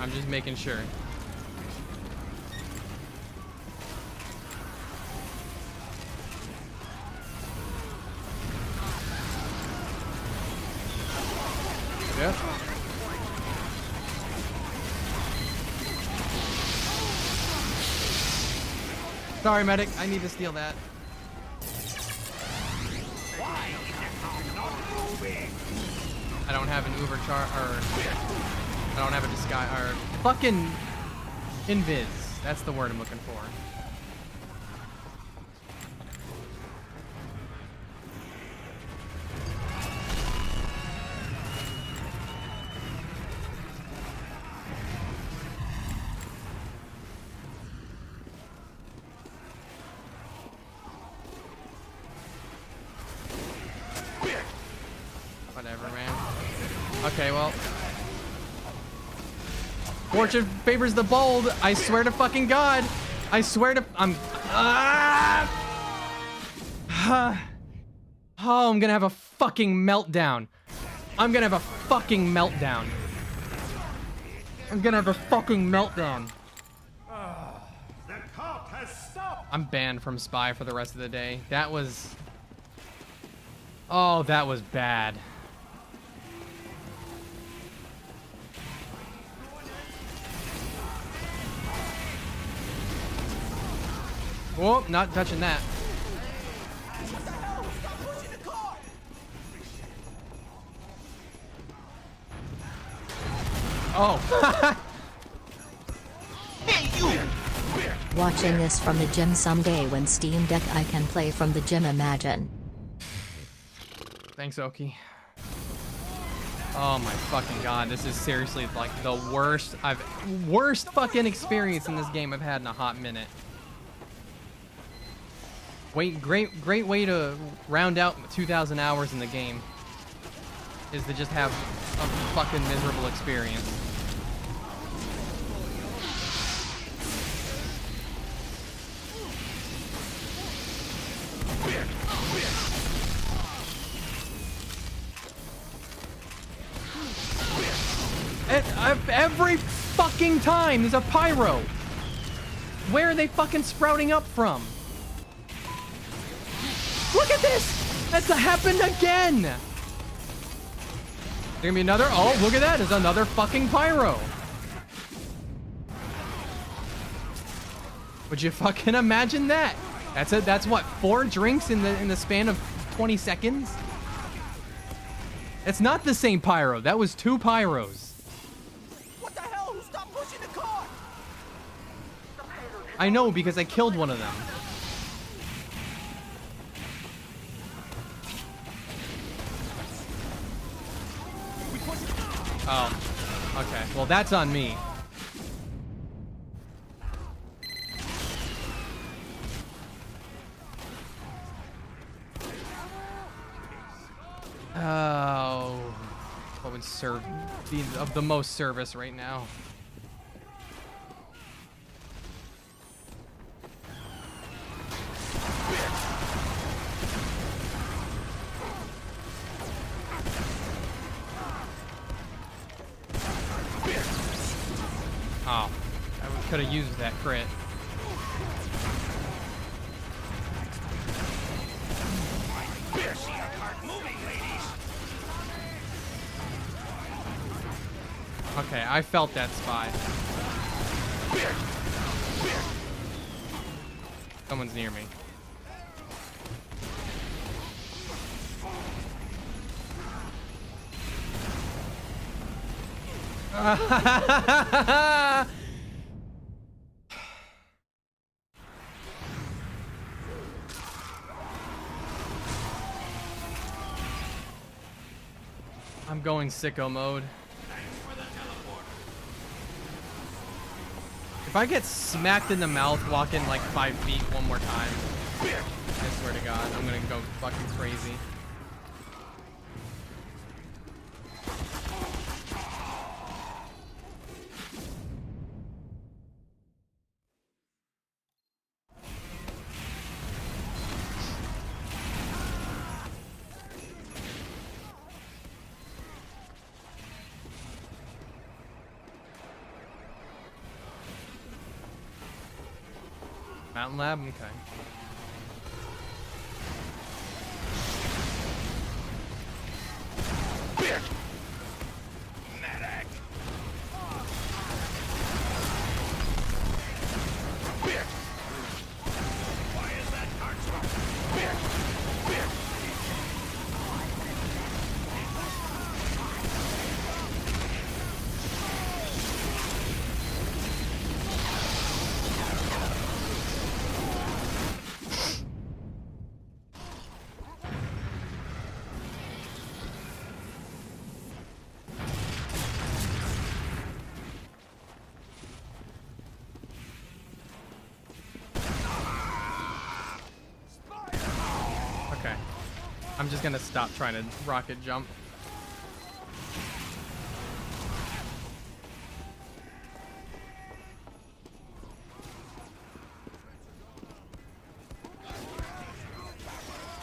C: I'm just making sure. Yeah. Sorry, medic. I need to steal that.
D: Why is the cart not moving?
C: I don't have an Uber char or I don't have a disguise or fucking invis. That's the word I'm looking for. Whatever, man. Okay, well. Fortune favors the bold. I swear to fucking God. I swear to... Oh, I'm gonna have a fucking meltdown. I'm gonna have a fucking meltdown. I'm gonna have a fucking meltdown.
D: The cart has stopped.
C: I'm banned from Spy for the rest of the day. That was... Oh, that was bad. Whoa, not touching that. Oh.
B: Hey, you!
A: Watching this from the gym someday when Steam Deck I can play from the gym, imagine.
C: Thanks, Oki. Oh my fucking God, this is seriously like the worst fucking experience in this game I've had in a hot minute. Great way to round out 2,000 hours in the game. Is to just have a fucking miserable experience. Every fucking time there's a pyro. Where are they fucking sprouting up from? Look at this! That's happened again! There gonna be another? Oh, look at that! There's another fucking pyro. Would you fucking imagine that? That's it. That's what, 4 drinks in the span of 20 seconds? It's not the same pyro. That was 2 pyros.
F: What the hell? Stop pushing the car!
C: I know because I killed one of them. Oh, okay. Well, that's on me. Oh, what would serve be of the most service right now? Oh, I could have used that crit. Okay, I felt that spy. Someone's near me. I'm going sicko mode. If I get smacked in the mouth walking like 5 feet one more time, I swear to God, I'm gonna go fucking crazy. Mountain Lab? Okay. I'm just gonna stop trying to rocket jump.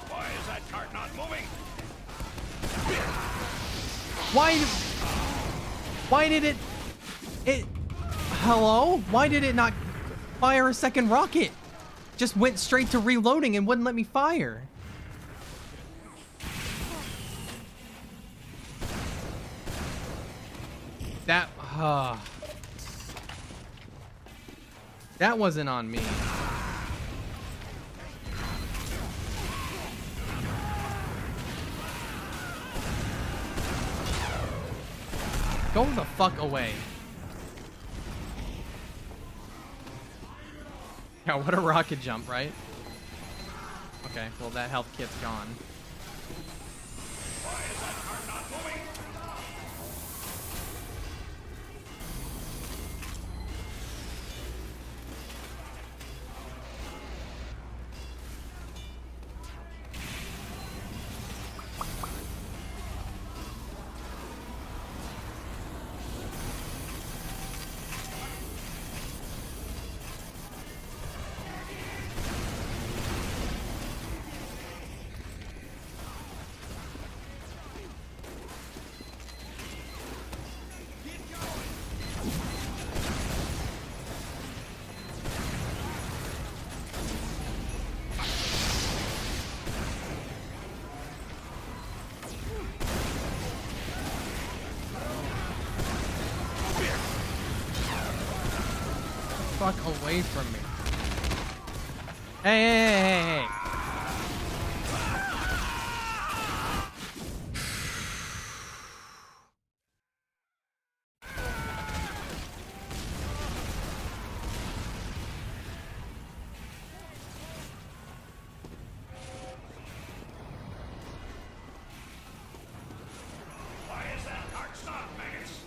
D: Why is that cart not moving?
C: Why did it hello? Why did it not fire a second rocket? Just went straight to reloading and wouldn't let me fire. That wasn't on me. Go the fuck away. Yeah, what a rocket jump, right? Okay, well that health kit's gone.
D: Why is that cart not moving?
C: fuck away from me. Hey, hey, hey, hey, hey.
D: Why is that cart stopped, maggots?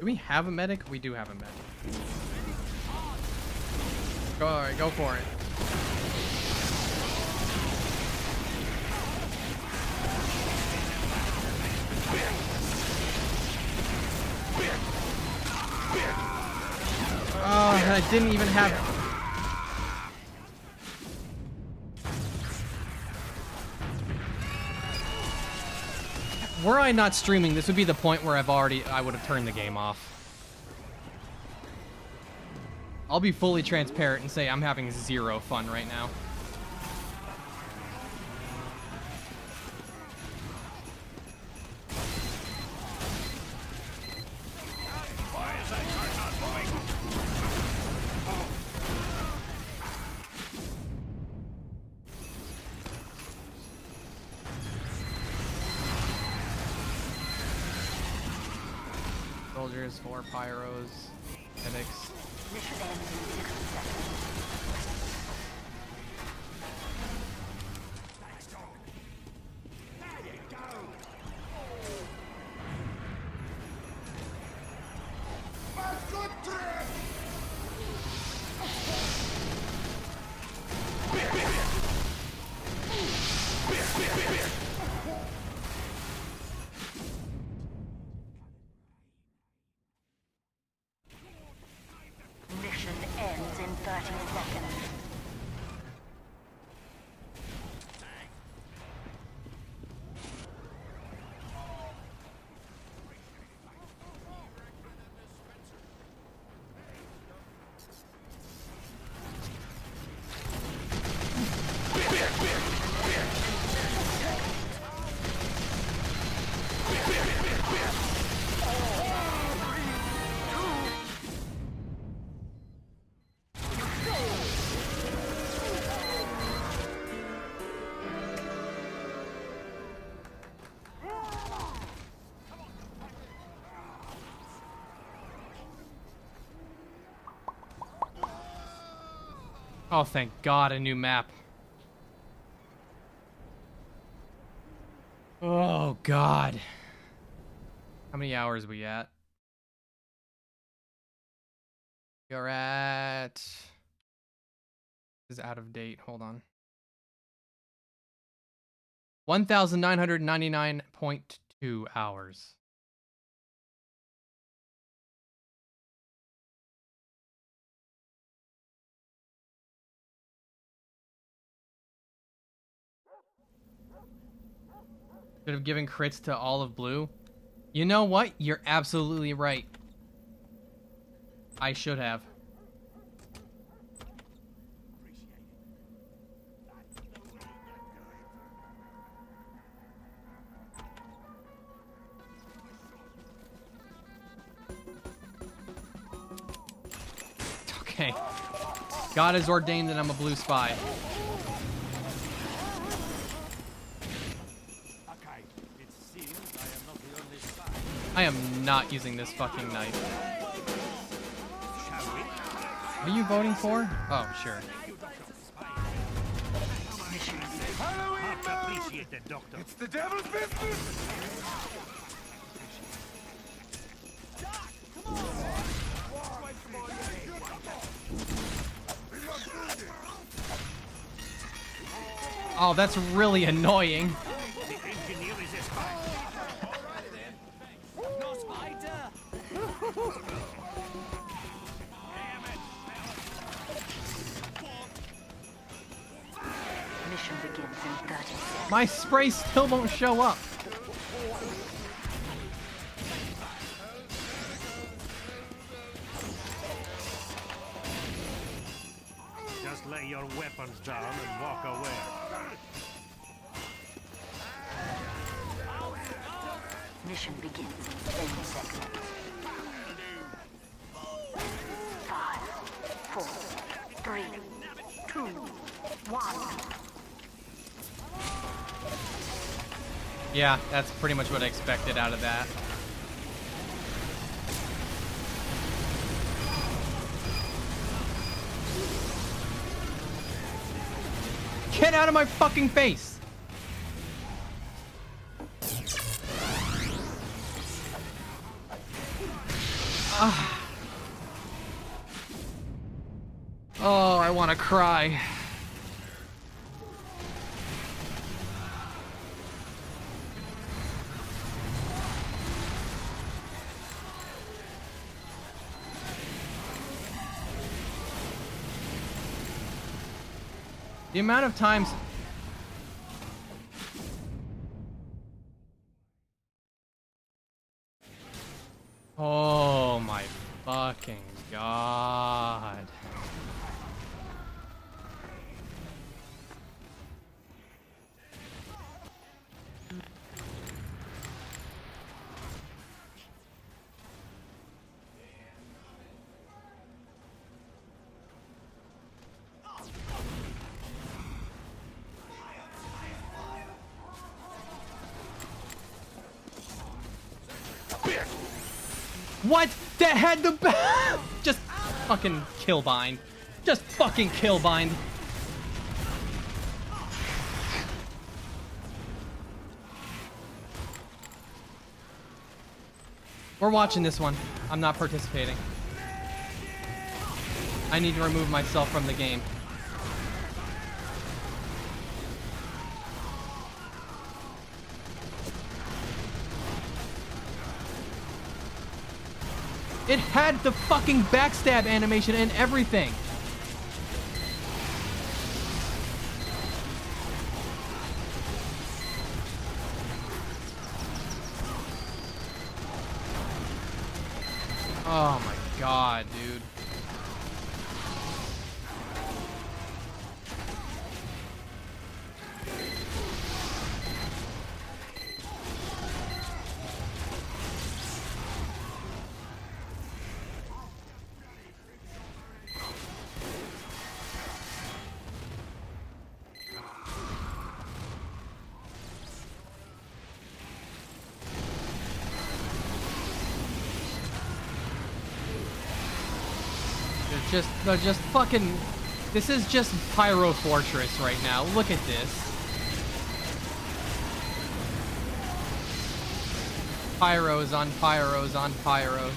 C: Do we have a medic? We do have a medic. Go, alright, go for it. Oh, and I didn't even have... Were I not streaming, this would be the point where I would have turned the game off. I'll be fully transparent and say I'm having zero fun right now.
D: Why is that cart not moving?
C: Soldiers, 4 pyros, medics.
E: Mission ends in 60 seconds. Mission ends in 30 seconds.
C: Oh, thank God, a new map. Oh, God. How many hours are we at? You're at... This is out of date. Hold on. 1,999.2 hours. Should have given crits to all of blue. You know what? You're absolutely right. I should have. Okay. God has ordained that I'm a blue spy.
D: Okay, it seems I am not the only spy.
C: I am not using this fucking knife.
D: Shall we?
C: Are you voting for? Oh, sure.
D: Much appreciated, Doctor.
F: It's the devil's business!
C: Oh, that's really annoying.
D: The engineer is a spy.
F: No spider!
E: Mission begins in 30 seconds.
C: My spray still won't show up.
D: Just lay your weapons down and walk away.
E: Mission begins in 10 seconds. 5, 4, 3, 2, 1.
C: Yeah, that's pretty much what I expected out of that. Get out of my fucking face! Oh, I want to cry. The amount of times... Oh my fucking god. What? That had the just fucking kill bind. Just fucking kill bind. We're watching this one. I'm not participating. I need to remove myself from the game. It had the fucking backstab animation and everything. Oh my god, dude. They're just fucking... This is just Pyro Fortress right now. Look at this. Pyros on pyros on pyros.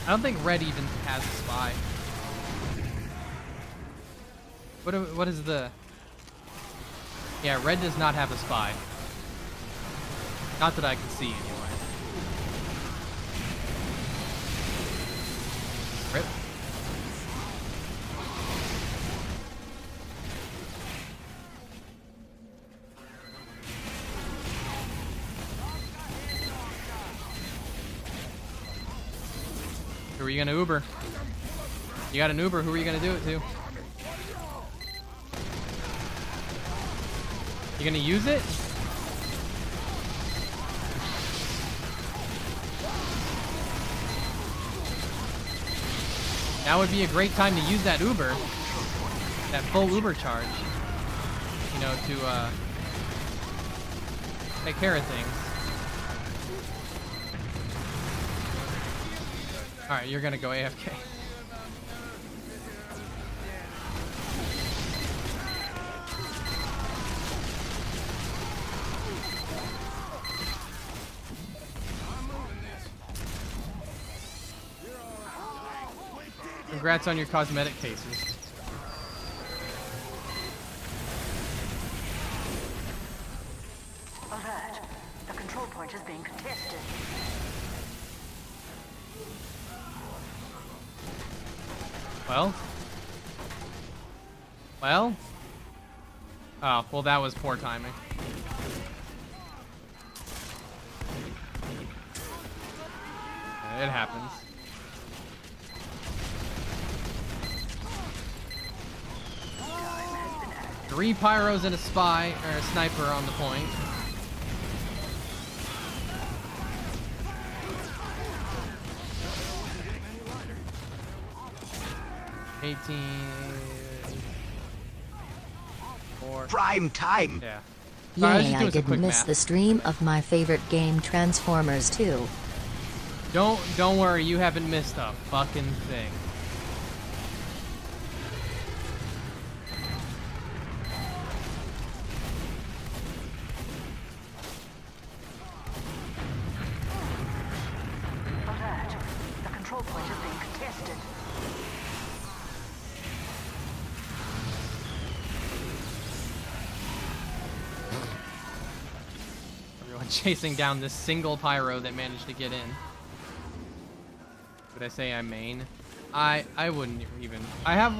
C: I don't think Red even has a spy. What is the... Yeah, Red does not have a spy. Not that I can see, anyway. Rip. Who are you gonna Uber? You got an Uber, who are you gonna do it to? You gonna use it? Now would be a great time to use that Uber. That full Uber charge. You know, to take care of things. Alright, you're gonna go AFK. Congrats on your cosmetic cases.
E: Alert. The control point is being contested.
C: Well? Well? Oh, well that was poor timing. It happens. Three pyros and a spy, or a sniper on the point. Four.
B: Prime time.
C: Yeah. Sorry, was just
A: Yay,
C: doing
A: I
C: some
A: didn't
C: quick
A: miss
C: math.
A: the stream of my favorite game, Transformers 2.
C: Don't worry, you haven't missed a fucking thing.
E: Alert. The control point is being contested.
C: Everyone chasing down this single pyro that managed to get in. Would I say I'm main? I wouldn't even. I have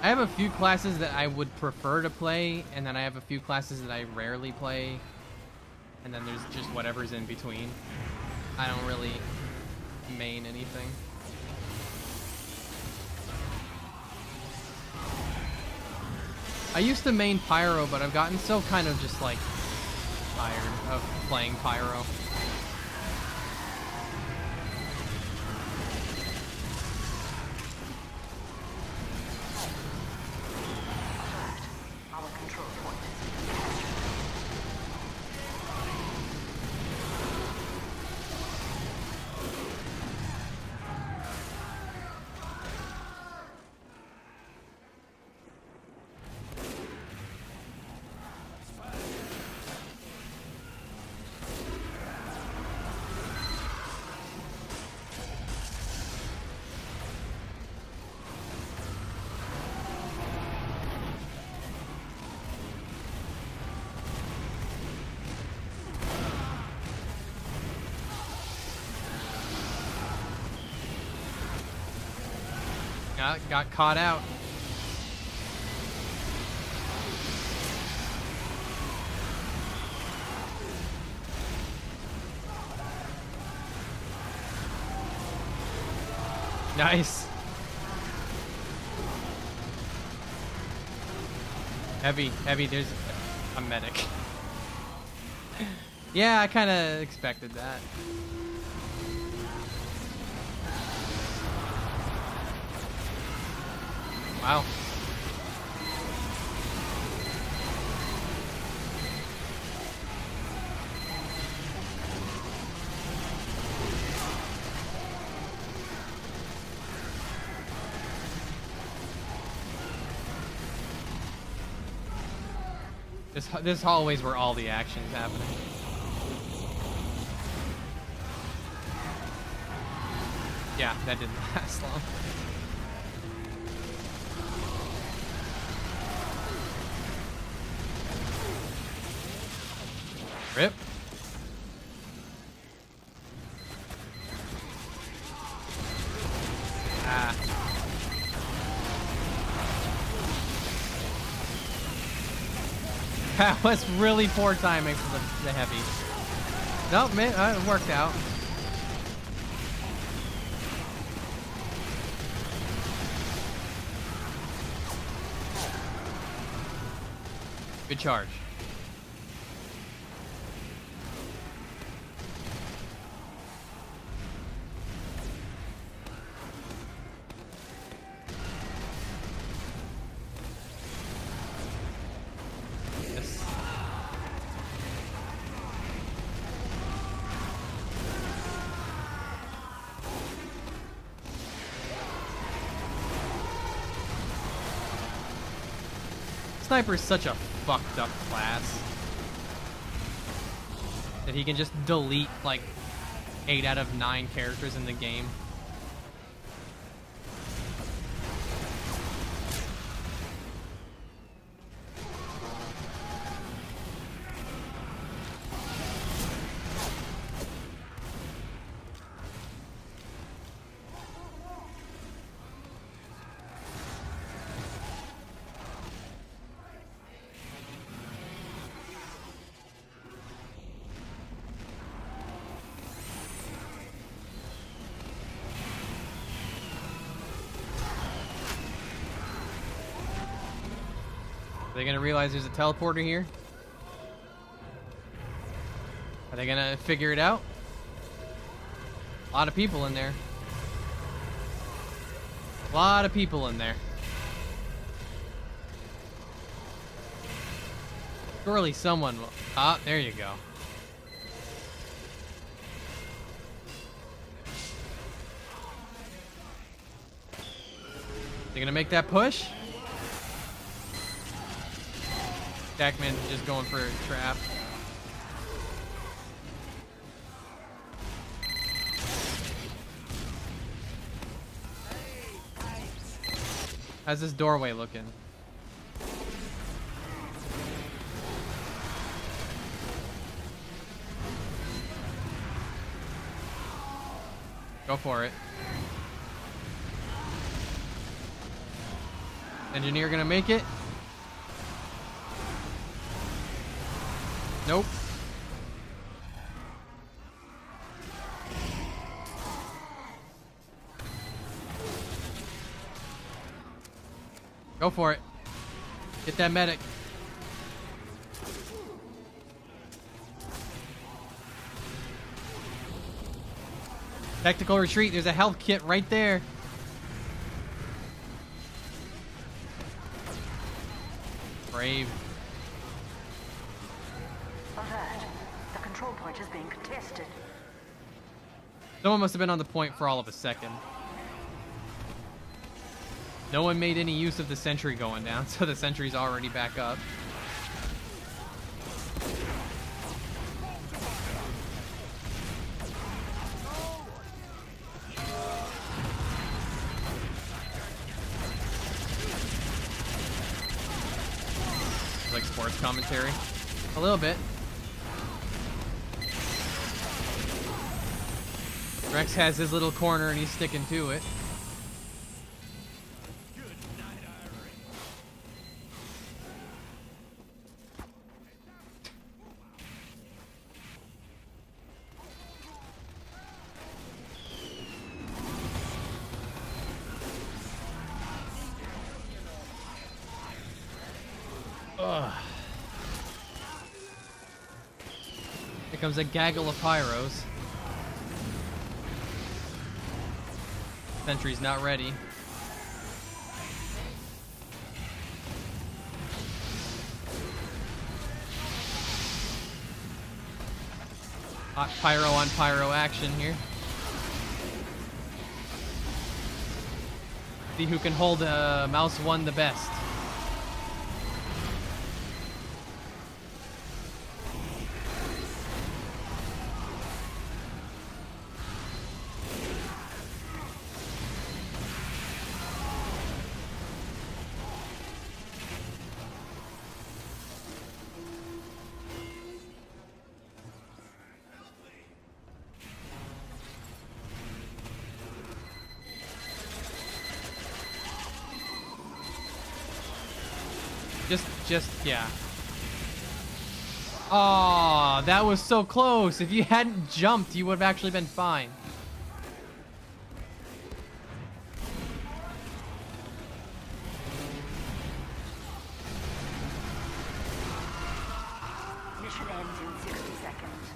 C: a few classes that I would prefer to play, and then I have a few classes that I rarely play, and then there's just whatever's in between. I don't really main anything. I used to main Pyro, but I've gotten so kind of just like tired of playing Pyro.
E: Our control point is being contested.
C: Got caught out. Nice. Heavy, there's a medic. Yeah, I kind of expected that. Wow. This hallway's where all the action's happening. Yeah, that didn't last long. Rip. Ah. That was really poor timing for the heavy. Nope, man, it worked out. Good charge. Yes. Sniper is such a fucked up class that he can just delete like 8 out of 9 characters in the game. they gonna realize there's a teleporter here? Are they gonna figure it out? A lot of people in there. A lot of people in there. Surely someone will. Ah, there you go. They gonna make that push? Jackman's just going for a trap. How's this doorway looking? Go for it. Engineer gonna make it? Nope. Go for it. Get that medic. Tactical retreat. There's a health kit right there. Brave.
E: Alert. The control point is being contested.
C: Someone must have been on the point for all of a second. No one made any use of the sentry going down, so the sentry's already back up. Like sports commentary. A little bit. Rex has his little corner and he's sticking to it. Ugh. Here comes a gaggle of pyros. Sentry's not ready. Hot pyro on pyro action here. See who can hold mouse 1 the best. Yeah. Oh, that was so close. If you hadn't jumped, you would have actually been fine.
E: Mission ends in 60 seconds.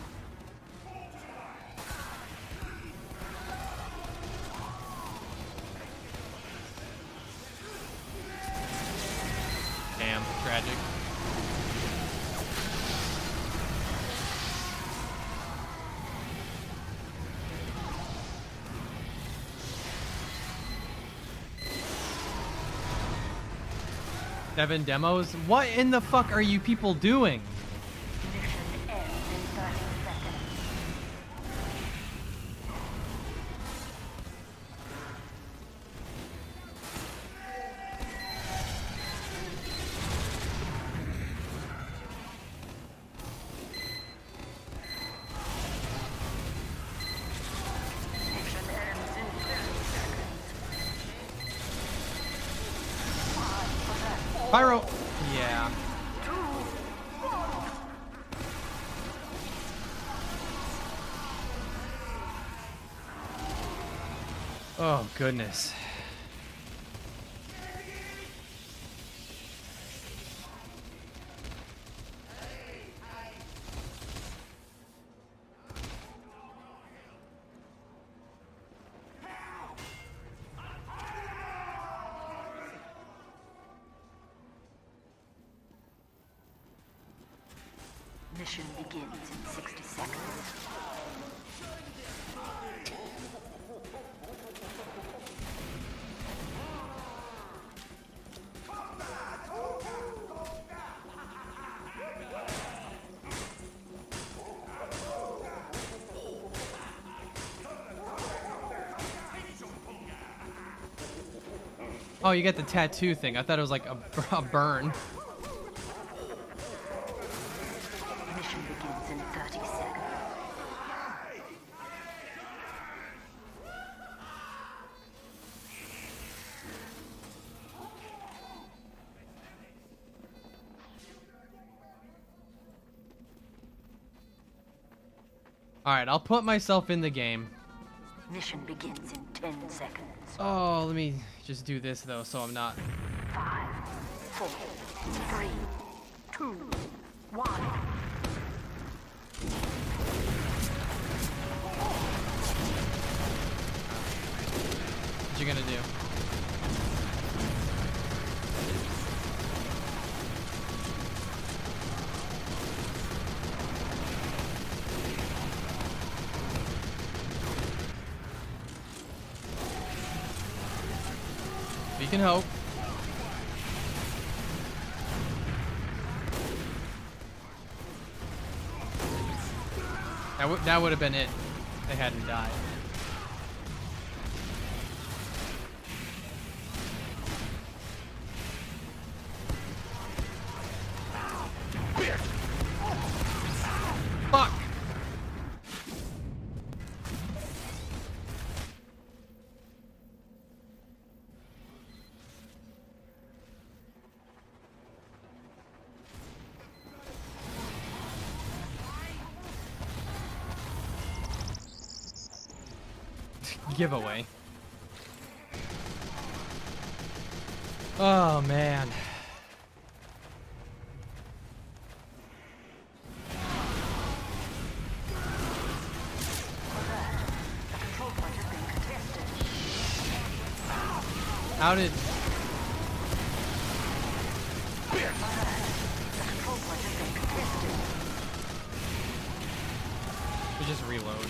C: Damn, tragic. Seven demos? What in the fuck are you people doing?
E: Mission ends in 30 seconds. Mission ends in 30 seconds.
C: Pyro. Yeah. Oh, goodness.
E: Mission begins in 60 seconds.
C: Oh, you get the tattoo thing. I thought it was like a burn.
E: Mission begins in 30 seconds.
C: Alright, I'll put myself in the game.
E: Mission begins in 10 seconds.
C: Oh, let me just do this though, so I'm not.
E: 5, 4, 3, 2, 1.
C: What you gonna do? We can hope. That would have been it. They hadn't died. Fuck. Giveaway. Oh man. How did we just reload?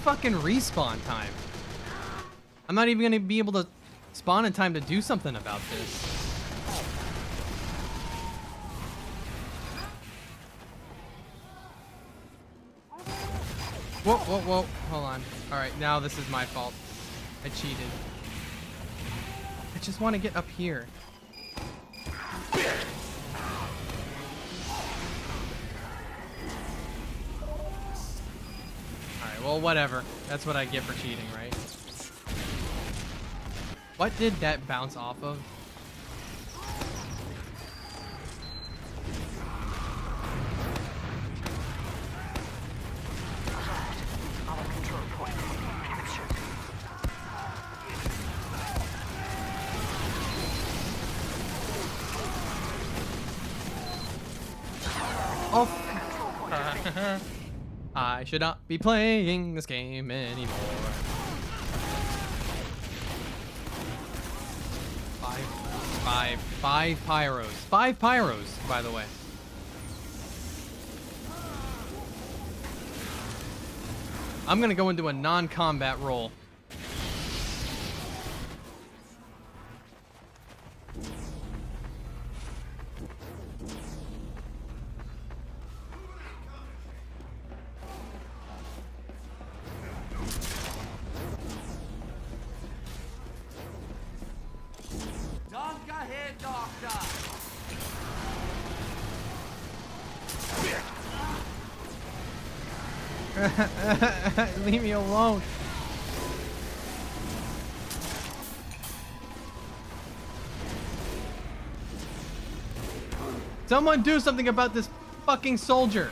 C: Fucking respawn time. I'm not even gonna be able to spawn in time to do something about this. Whoa, whoa, whoa. Hold on. Alright, now this is my fault. I cheated. I just want to get up here. Well, whatever. That's what I get for cheating, right? What did that bounce off of?
E: Our control point is being captured.
C: Oh. I should not be playing this game anymore. Five pyros. 5 pyros, by the way. I'm gonna go into a non-combat role.
F: Don't go ahead, Doctor.
C: Leave me alone. Someone do something about this fucking soldier.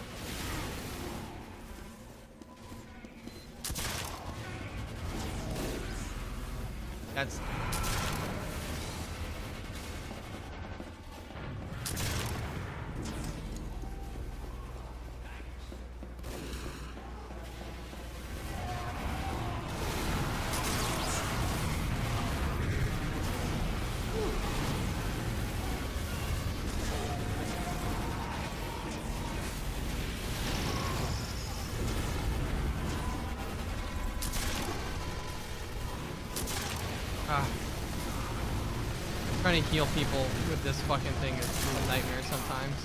C: That's... Trying to heal people with this fucking thing is a nightmare sometimes.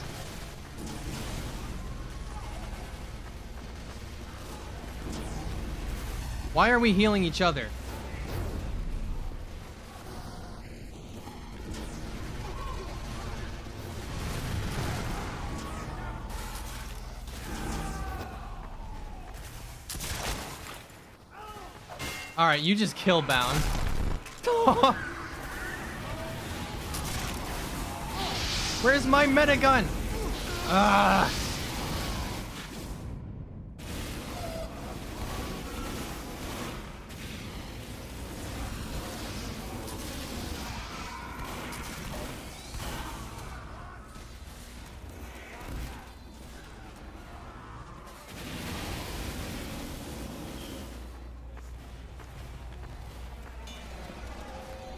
C: Why are we healing each other? Alright, you just kill bound. Where's my meta gun? Ah.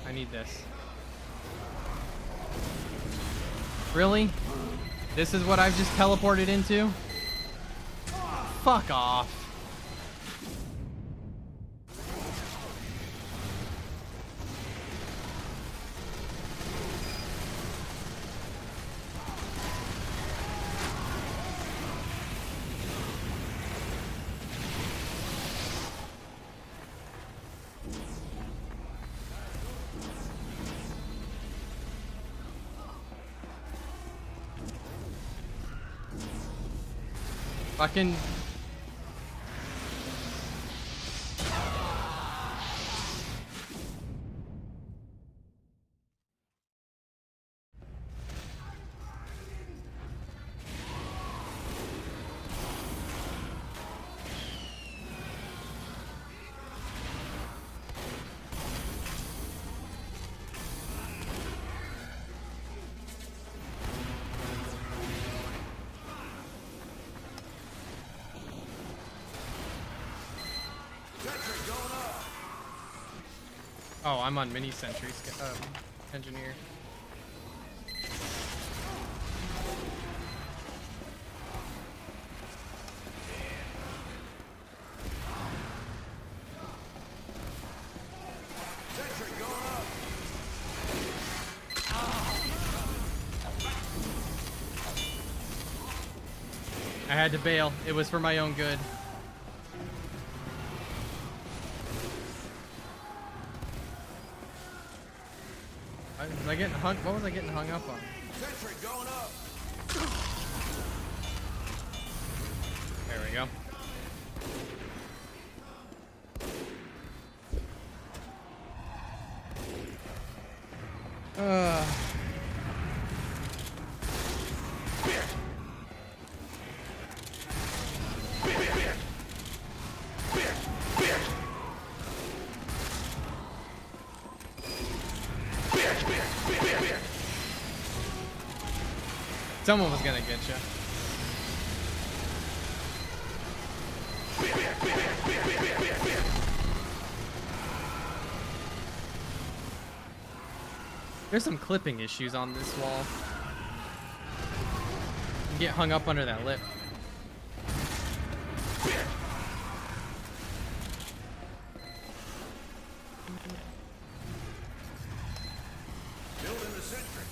C: I need this. Really? This is what I've just teleported into? Fuck off. Fucking... Oh, I'm on mini sentry engineer. I had to bail. It was for my own good. Was I getting hung? What was I getting hung up on?
D: Sentry going up.
C: There we go. Someone was gonna get you. There's some clipping issues on this wall. You get hung up under that lip.
D: Building the sentry.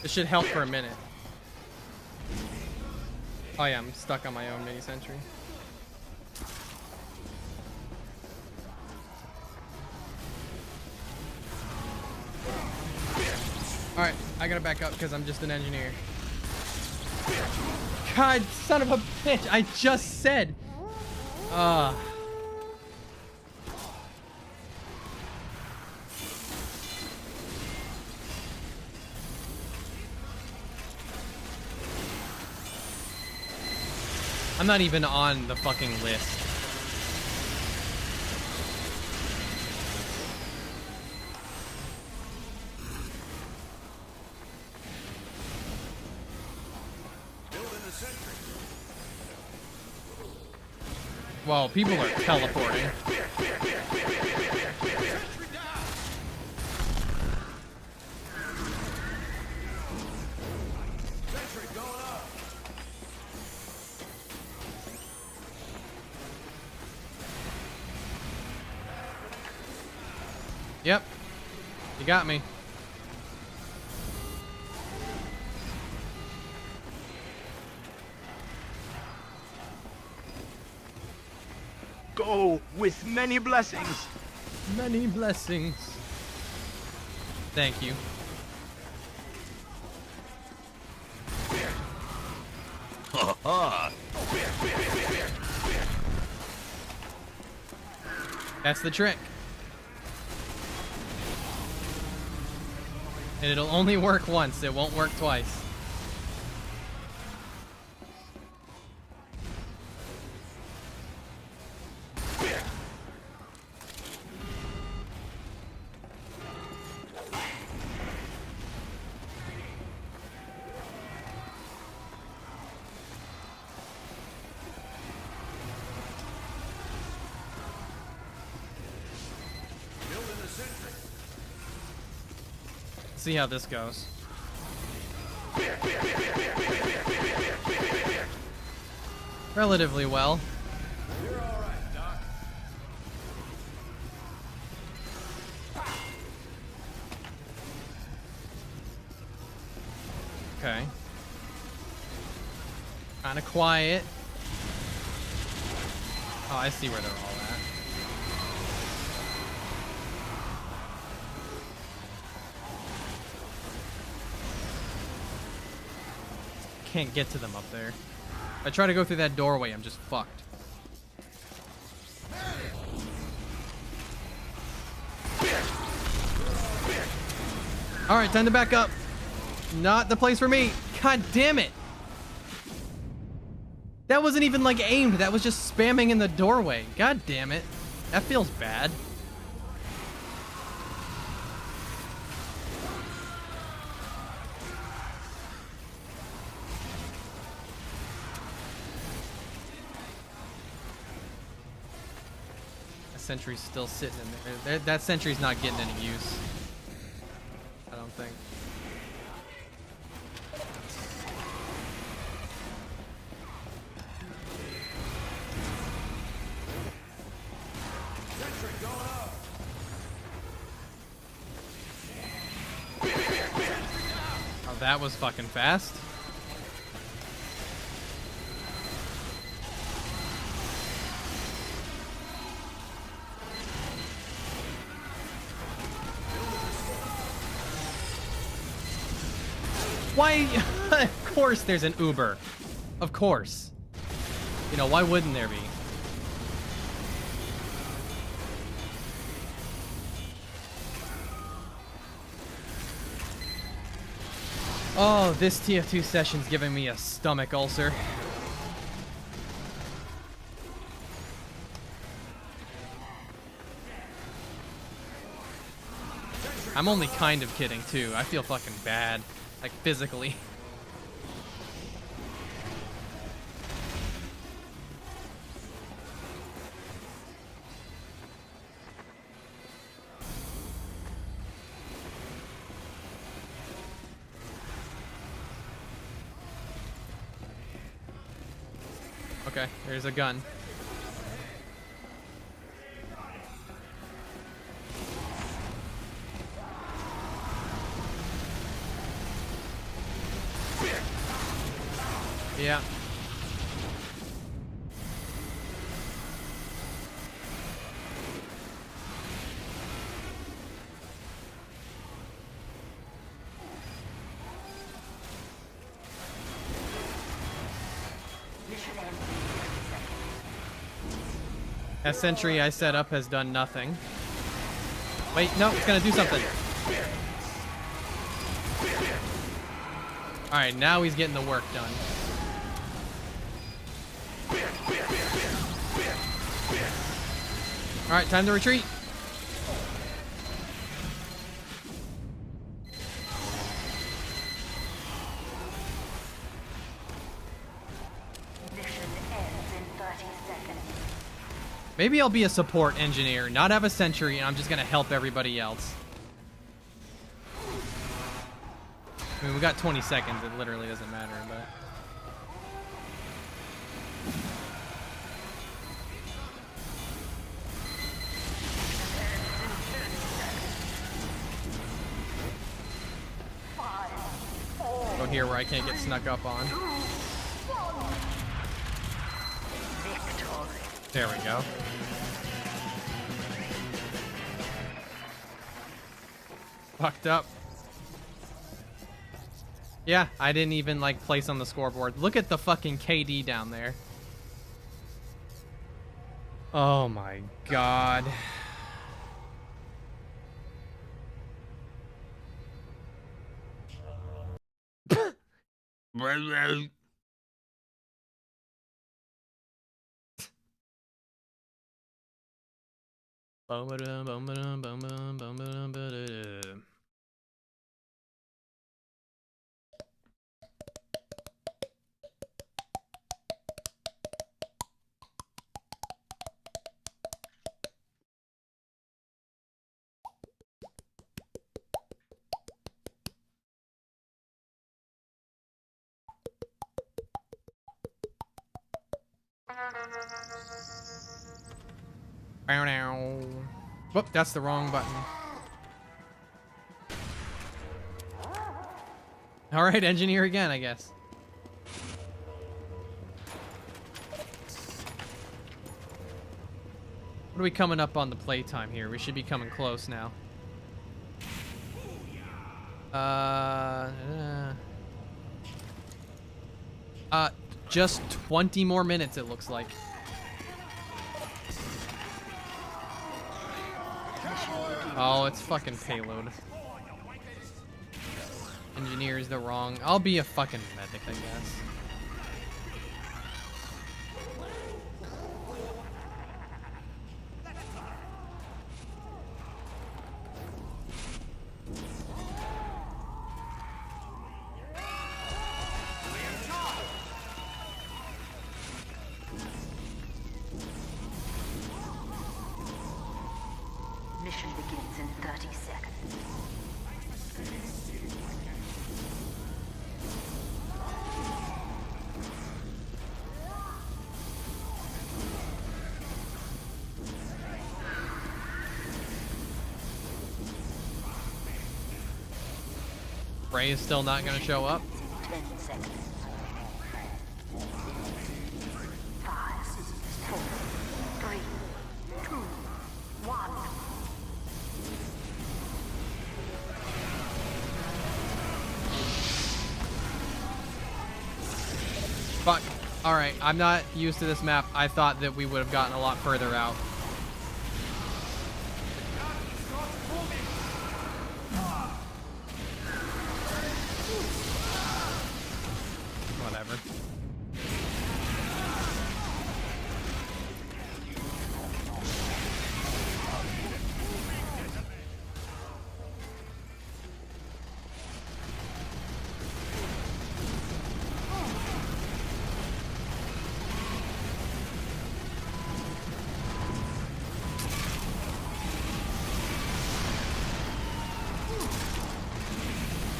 C: This should help for a minute. Oh yeah, I'm stuck on my own mini sentry. Alright, I gotta back up because I'm just an engineer. God, son of a bitch, I just said. I'm not even on the fucking list. Well, people are teleporting. Yep. You got me.
B: Go with many blessings.
C: Many blessings. Thank you.
B: Ha ha.
C: That's the trick. And it'll only work once, it won't work twice. See how this goes. Relatively well.
D: You're all right, Doc.
C: Okay. Kind of quiet. Oh, I see where they're all at. Can't get to them up there. If I try to go through that doorway, I'm just fucked. Alright, time to back up. Not the place for me. God damn it. That wasn't even like aimed. That was just spamming in the doorway. God damn it. That feels bad. Sentry's still sitting in there. That sentry's not getting any use. I don't think.
D: Sentry going up.
C: Oh, that was fucking fast. Why? Of course there's an Uber. Of course. You know, why wouldn't there be? Oh, this TF2 session's giving me a stomach ulcer. I'm only kind of kidding, too. I feel fucking bad. Like, physically. Okay, there's a gun. Yeah.
E: Mission ends.
C: That sentry I set up has done nothing. Wait, no, it's gonna do something. Alright, now he's getting the work done. Alright, time to retreat.
E: Mission ends in 30 seconds.
C: Maybe I'll be a support engineer, not have a sentry, and I'm just gonna help everybody else. I mean, we got 20 seconds. It literally doesn't matter, but... Go here where I can't get snuck up on. There we go. Fucked up. Yeah, I didn't even like place on the scoreboard. Look at the fucking KD down there. Oh my god. Whoop, that's the wrong button. All right, engineer again, I guess. What are we coming up on the playtime here? We should be coming close now. Just 20 more minutes, it looks like. Oh, it's fucking payload. Engineer is the wrong. I'll be a fucking medic, I guess.
E: Mission begins in 30 seconds.
C: Ray is still not going to show up.
E: 10 seconds. 5, 4, 3, 2, 1.
C: Fuck. Alright, I'm not used to this map. I thought that we would have gotten a lot further out. Whatever.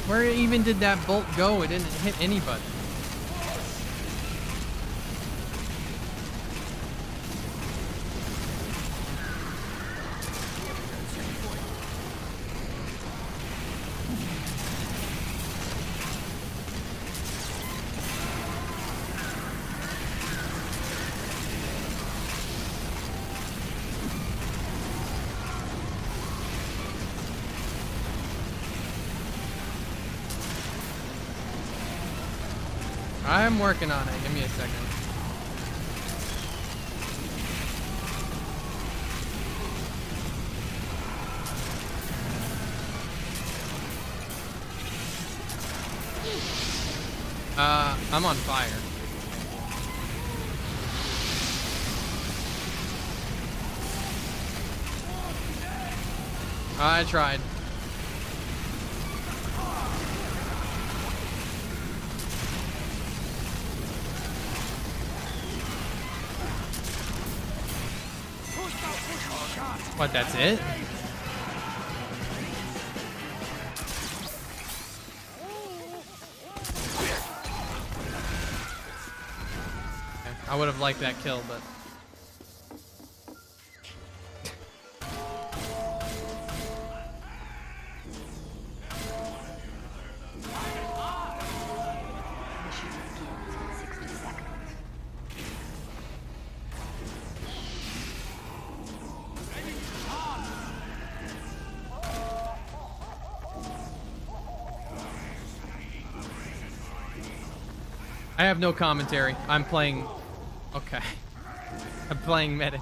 C: Where even did that bolt go? It didn't hit anybody. I'm working on it. Give me a second. I'm on fire. I tried. What, that's it? I would have liked that kill, but...
E: Mission begins in 60 seconds.
C: I have no commentary. I'm playing... Okay. I'm playing medic.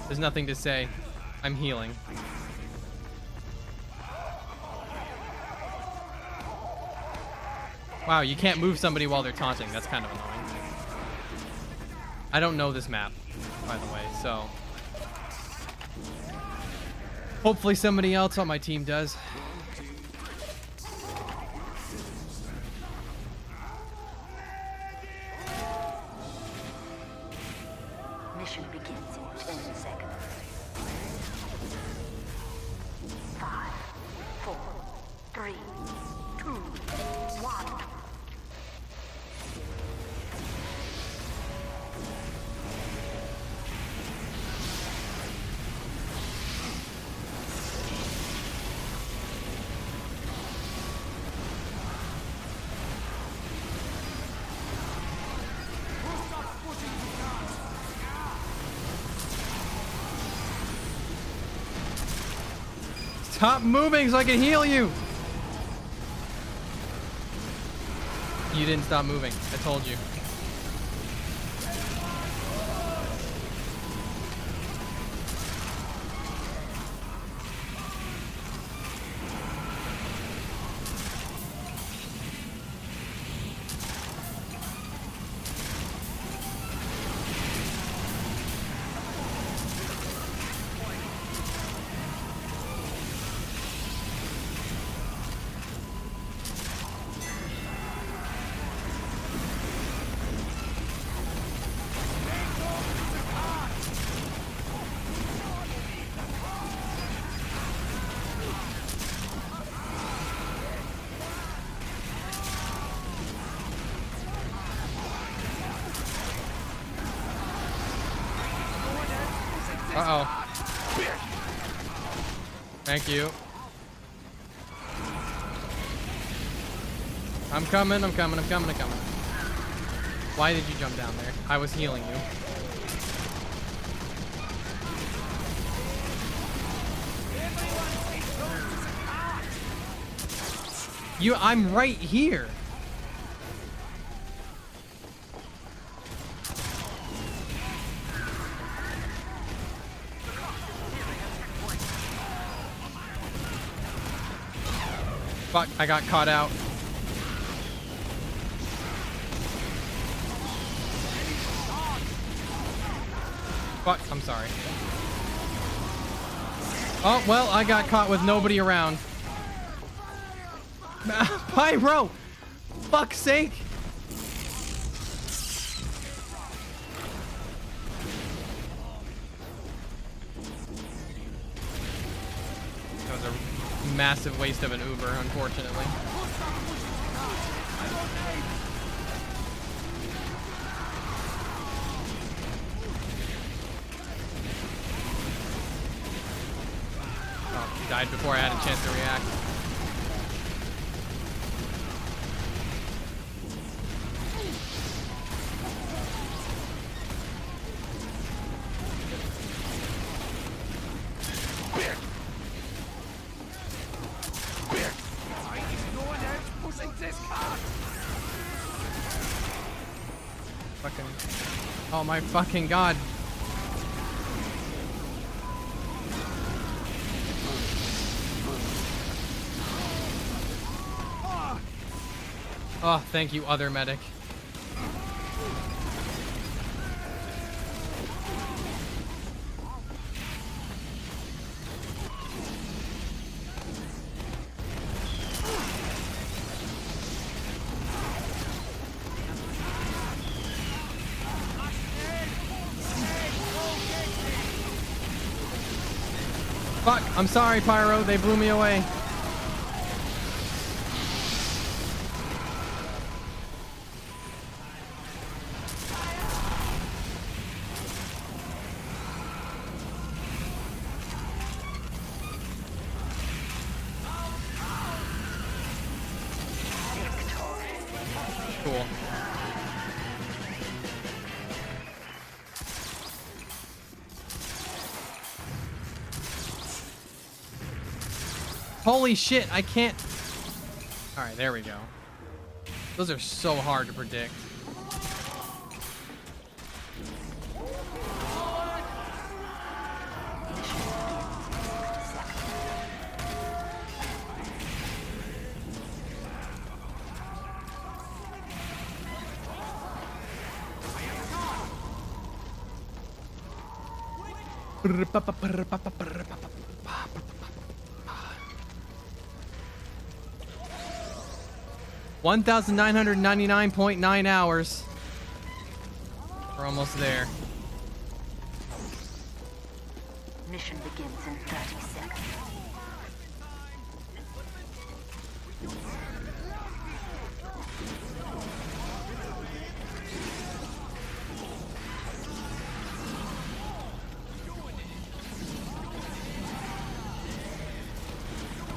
C: There's nothing to say. I'm healing. Wow, you can't move somebody while they're taunting. That's kind of annoying. I don't know this map, by the way, so... Hopefully somebody else on my team does.
E: Mission begins in 10 seconds. 5, 4, 3, 2, 1.
C: Stop moving so I can heal you! You didn't stop moving. I told you. Uh-oh. Thank you. I'm coming. Why did you jump down there? I was healing you. I'm right here. Fuck, I got caught out. Fuck, I'm sorry. Oh, well, I got caught with nobody around. Pyro! Fuck's sake! That was a massive waste of an Uber, unfortunately. Oh, he died before I had a chance to react. Fucking... Oh my fucking god. Oh, thank you, other medic. Fuck, I'm sorry, Pyro. They blew me away. Cool. Holy shit, I can't. All right, there we go. Those are so hard to predict. $1,999.9 hours. We're almost there.
E: Mission begins in 30 seconds.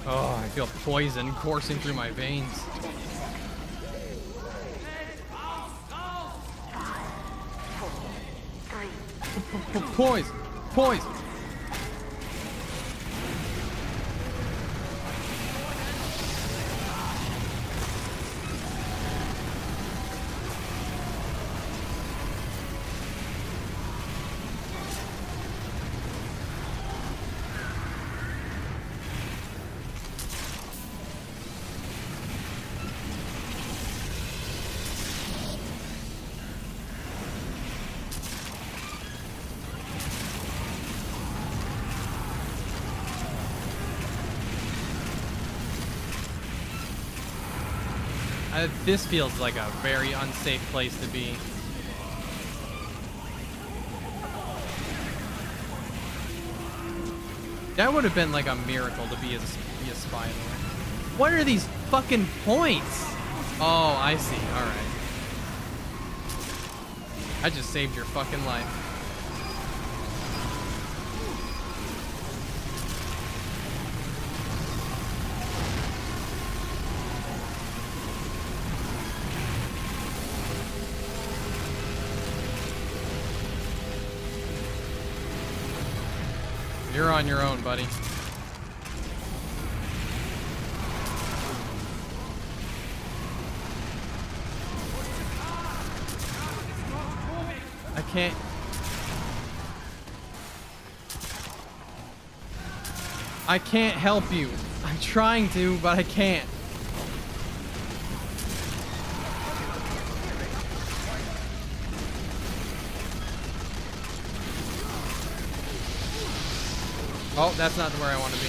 C: Oh, I feel poison coursing through my veins. Poison! Poison! This feels like a very unsafe place to be. That would have been like a miracle to be a spy. What are these fucking points? Oh, I see. All right. I just saved your fucking life. You're on your own, buddy. I can't. I can't help you. I'm trying to, but I can't. Oh, that's not where I want to be.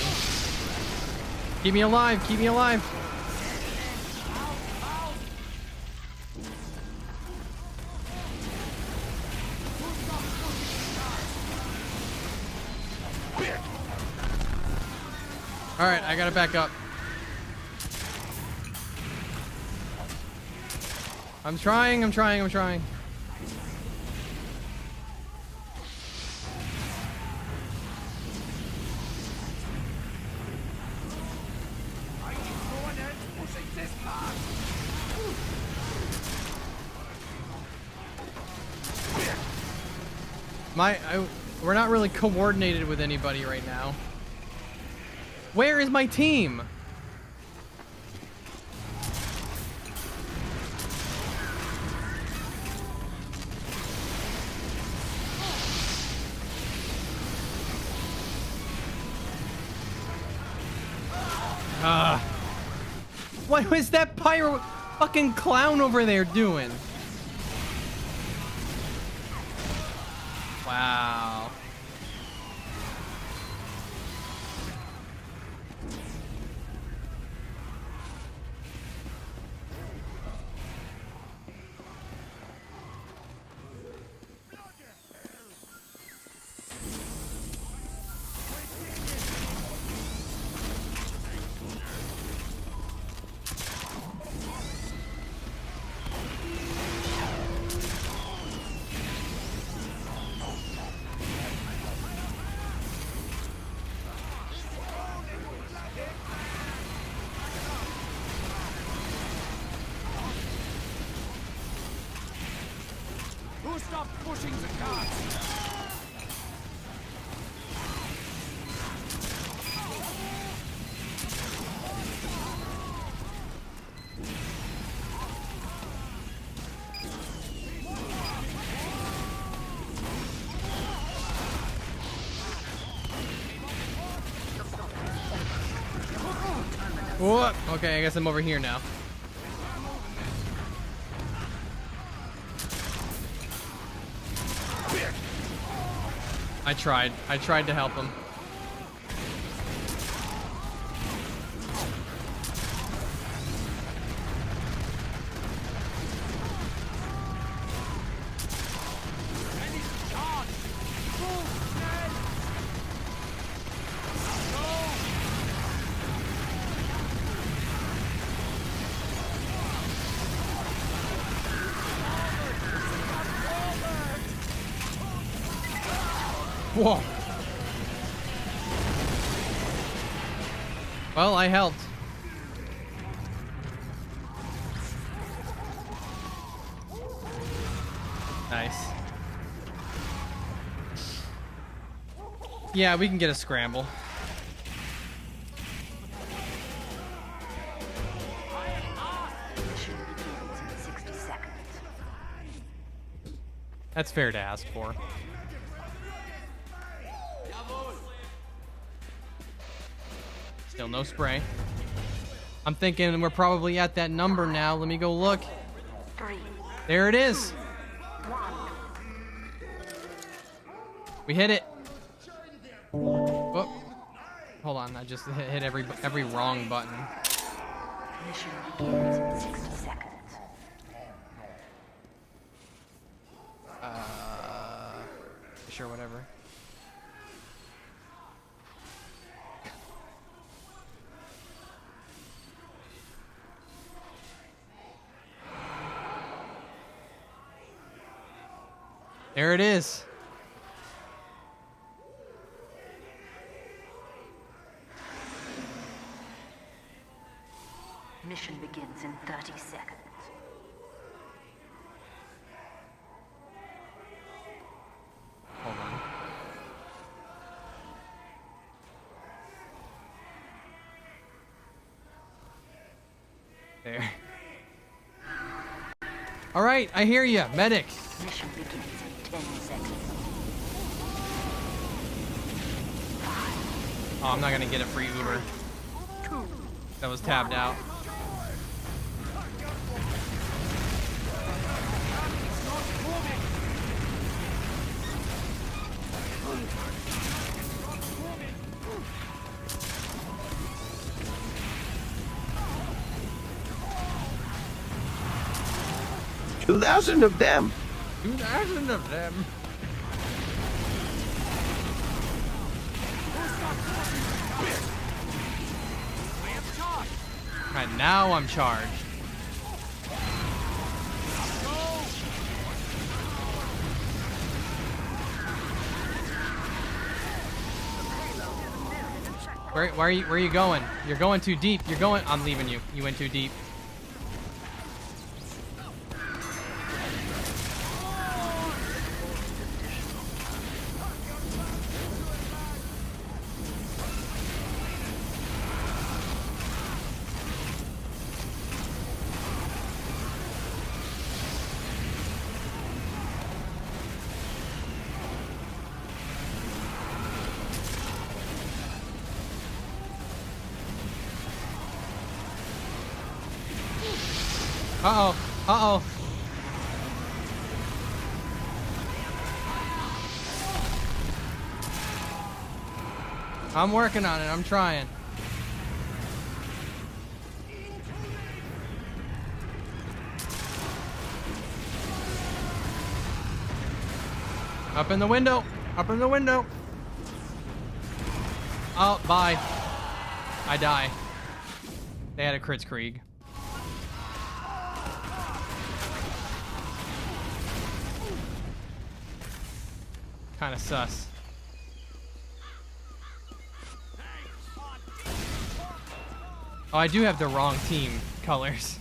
C: Keep me alive, keep me alive. All right, I gotta back up. I'm trying. We're not really coordinated with anybody right now. Where is my team? What was that pyro fucking clown over there doing? Wow.
D: bushings of cards.
C: Whoa. Okay, I guess I'm over here now. I tried to help him. Whoa. Well, I helped. Nice. Yeah, we can get a scramble.
E: Mission begins in 60 seconds.
C: That's fair to ask for. Still no spray. I'm thinking we're probably at that number now. Let me go look.
E: 3,
C: There it is.
E: 1.
C: We hit it. Whoop. Hold on, I just hit every wrong button.
E: Mission begins in 60 seconds.
C: Sure, whatever. There it is.
E: Mission begins in 30 seconds.
C: Hold on. There. All right, I hear you, medic.
E: Mission begins in 10 seconds.
C: Oh, I'm not gonna get a free Uber. That was tabbed out.
B: $2,000 of them.
C: 2,000 of them. Alright, now I'm charged. Where are you going? You're going too deep. I'm leaving you. You went too deep. Uh-oh. Uh-oh. I'm working on it. I'm trying. Up in the window. Up in the window. Oh, bye. I die. They had a Kritzkrieg. Kind of sus. Oh, I do have the wrong team colors.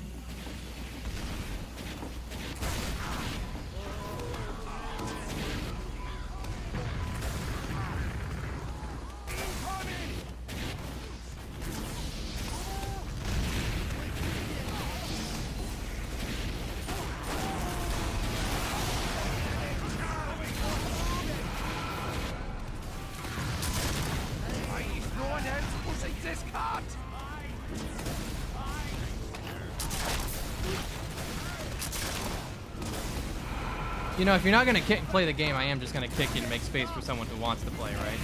C: You know, if you're not gonna play the game, I am just gonna kick you to make space for someone who wants to play, right?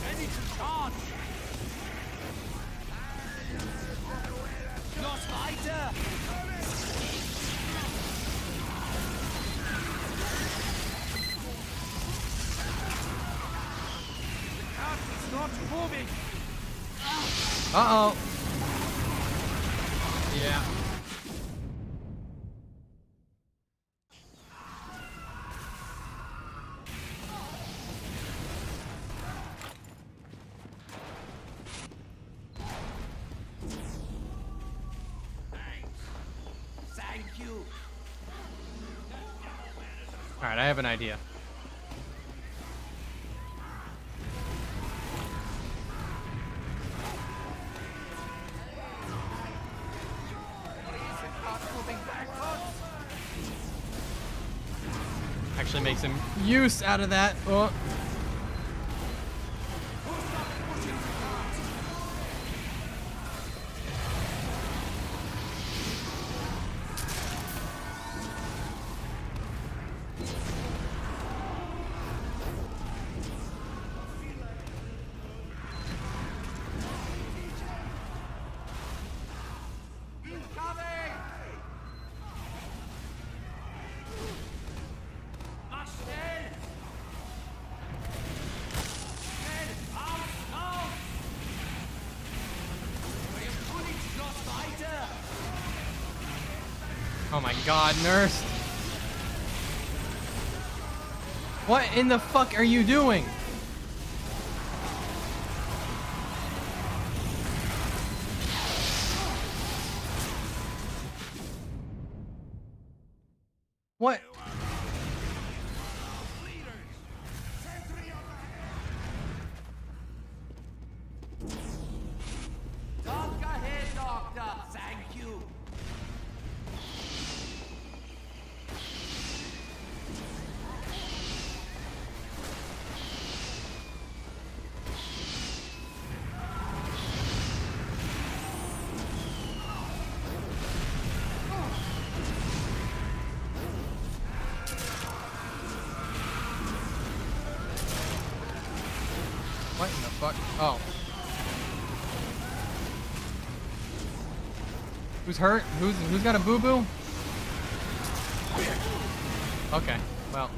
D: Ready to charge! Los weiter! The cart is not moving!
C: Uh-oh. Yeah.
D: Thank you!
C: Alright, I have an idea. Actually make some use out of that. Oh.
D: Mach schnell! Schnell! Auf! Auf! Euer Königsschloss weiter!
C: Oh my god, nurse. What in the fuck are you doing? What?
F: Don't go ahead, Doctor. Thank you.
C: What in the fuck? Oh. Who's hurt? Who's got a boo-boo? Okay, well.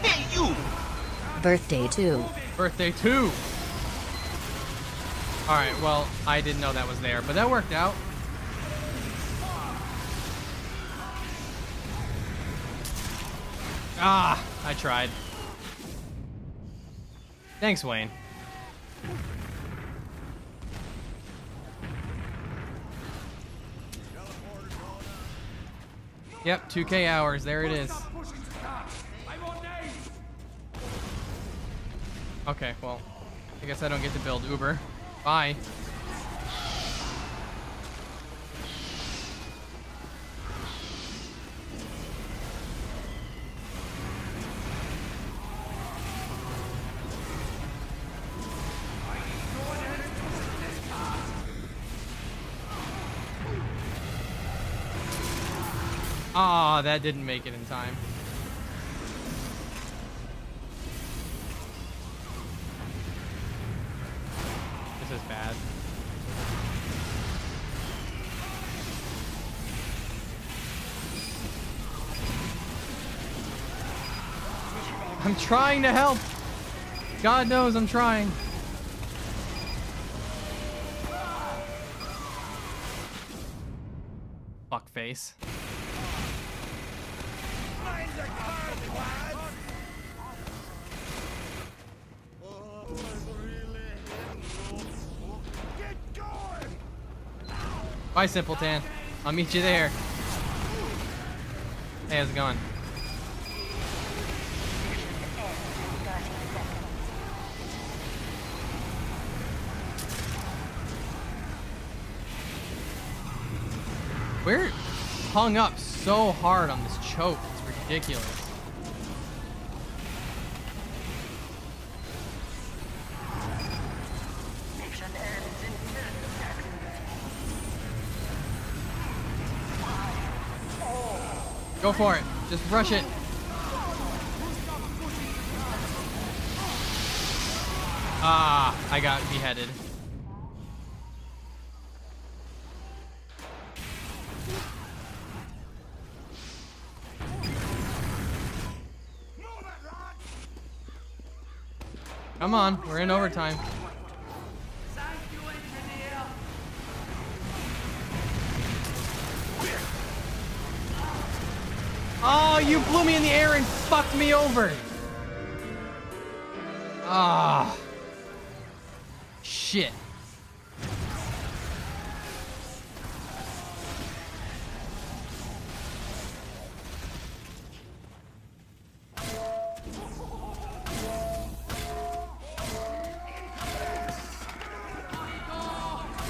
B: Hey, you!
A: Birthday 2.
C: Birthday 2! Alright, well, I didn't know that was there, but that worked out. Ah, I tried. Thanks, Wayne. Yep, 2K hours, there it is.
D: Pushing the cart! I want aid!
C: Okay, well, I guess I don't get to build Uber. Bye. Ah, that didn't make it in time. This is bad. I'm trying to help. God knows I'm trying. Fuckface. Bye, Simpleton. I'll meet you there. Hey, how's it going? We're hung up so hard on this choke. It's ridiculous.
E: Mission ends in 10 seconds.
C: Go for it. Just rush it. Ah, I got beheaded. Come on, we're in overtime.
F: Thank you, engineer.
C: Oh, you blew me in the air and fucked me over. Ah. Shit.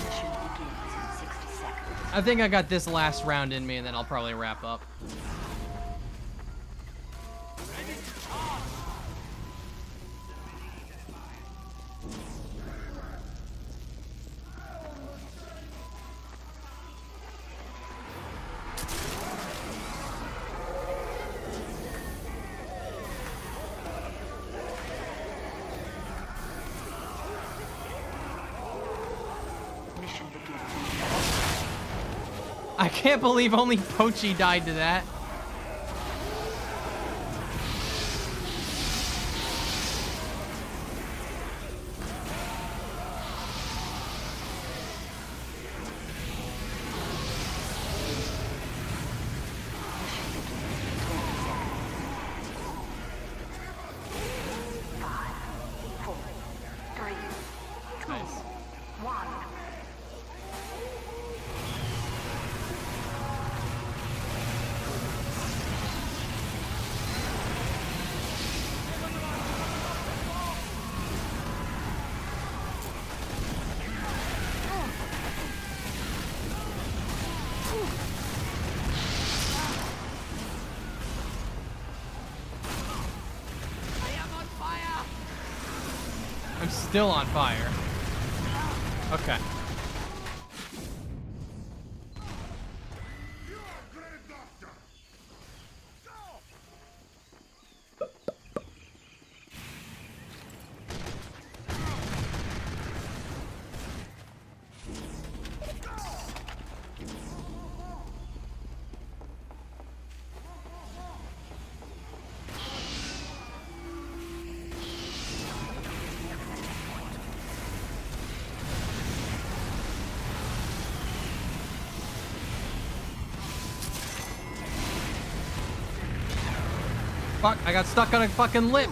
E: Mission begins in 60 seconds.
C: I think I got this last round in me and then I'll probably wrap up.
E: Mission begins.
C: I can't believe only Pochi died to that. Nice.
F: I am on fire.
C: I'm still on fire. Okay. Fuck, I got stuck on a fucking lip.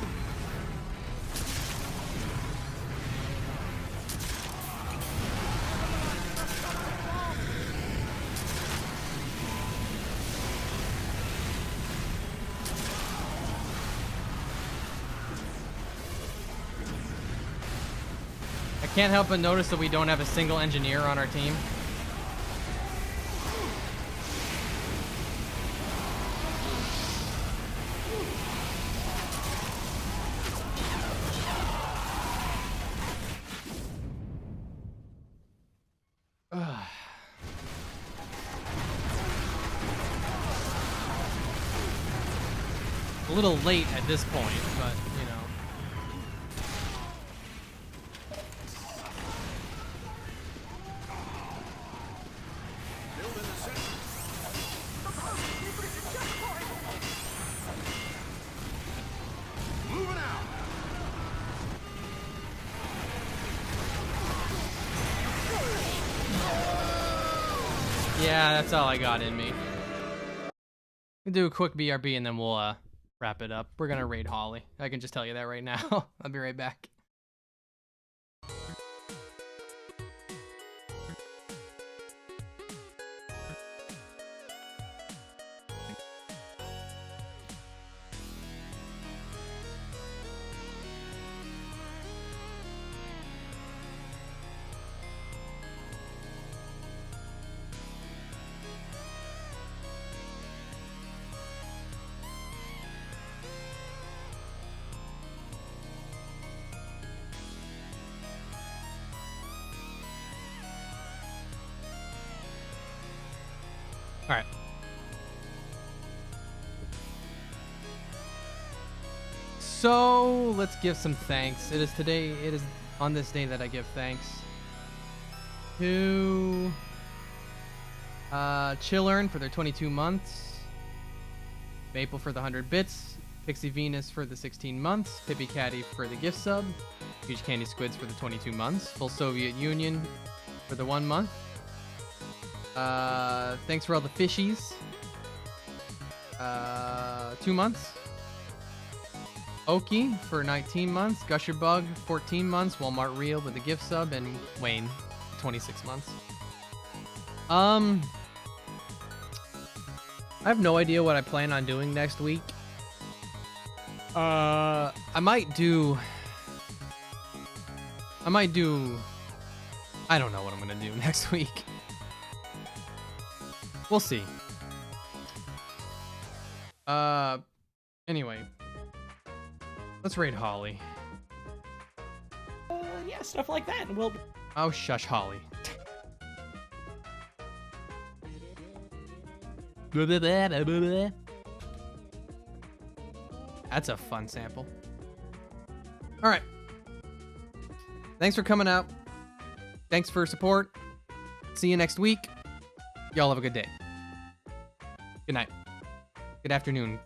C: I can't help but notice that we don't have a single engineer on our team. A little late at this point, but you know. Yeah, that's all I got in me. We'll do a quick BRB and then we'll wrap it up. We're gonna raid Holly. I can just tell you that right now. I'll be right back. All right. So let's give some thanks. It is on this day that I give thanks to Chillern for their 22 months, Maple for the 100 bits, Pixie Venus for the 16 months, Pippi Caddy for the gift sub, Huge Candy Squids for the 22 months, Full Soviet Union for the 1 month. Thanks for all the fishies. 2 months. Oki for 19 months. Gusher Bug 14 months. Walmart Real with a gift sub, and Wayne 26 months. I have no idea what I plan on doing next week. I might do. I don't know what I'm gonna do next week. We'll see. Anyway. Let's raid Holly.
G: Yeah, stuff like that. And we'll...
C: Oh, shush, Holly. That's a fun sample. Alright. Thanks for coming out. Thanks for support. See you next week. Y'all have a good day. Good night. Good afternoon.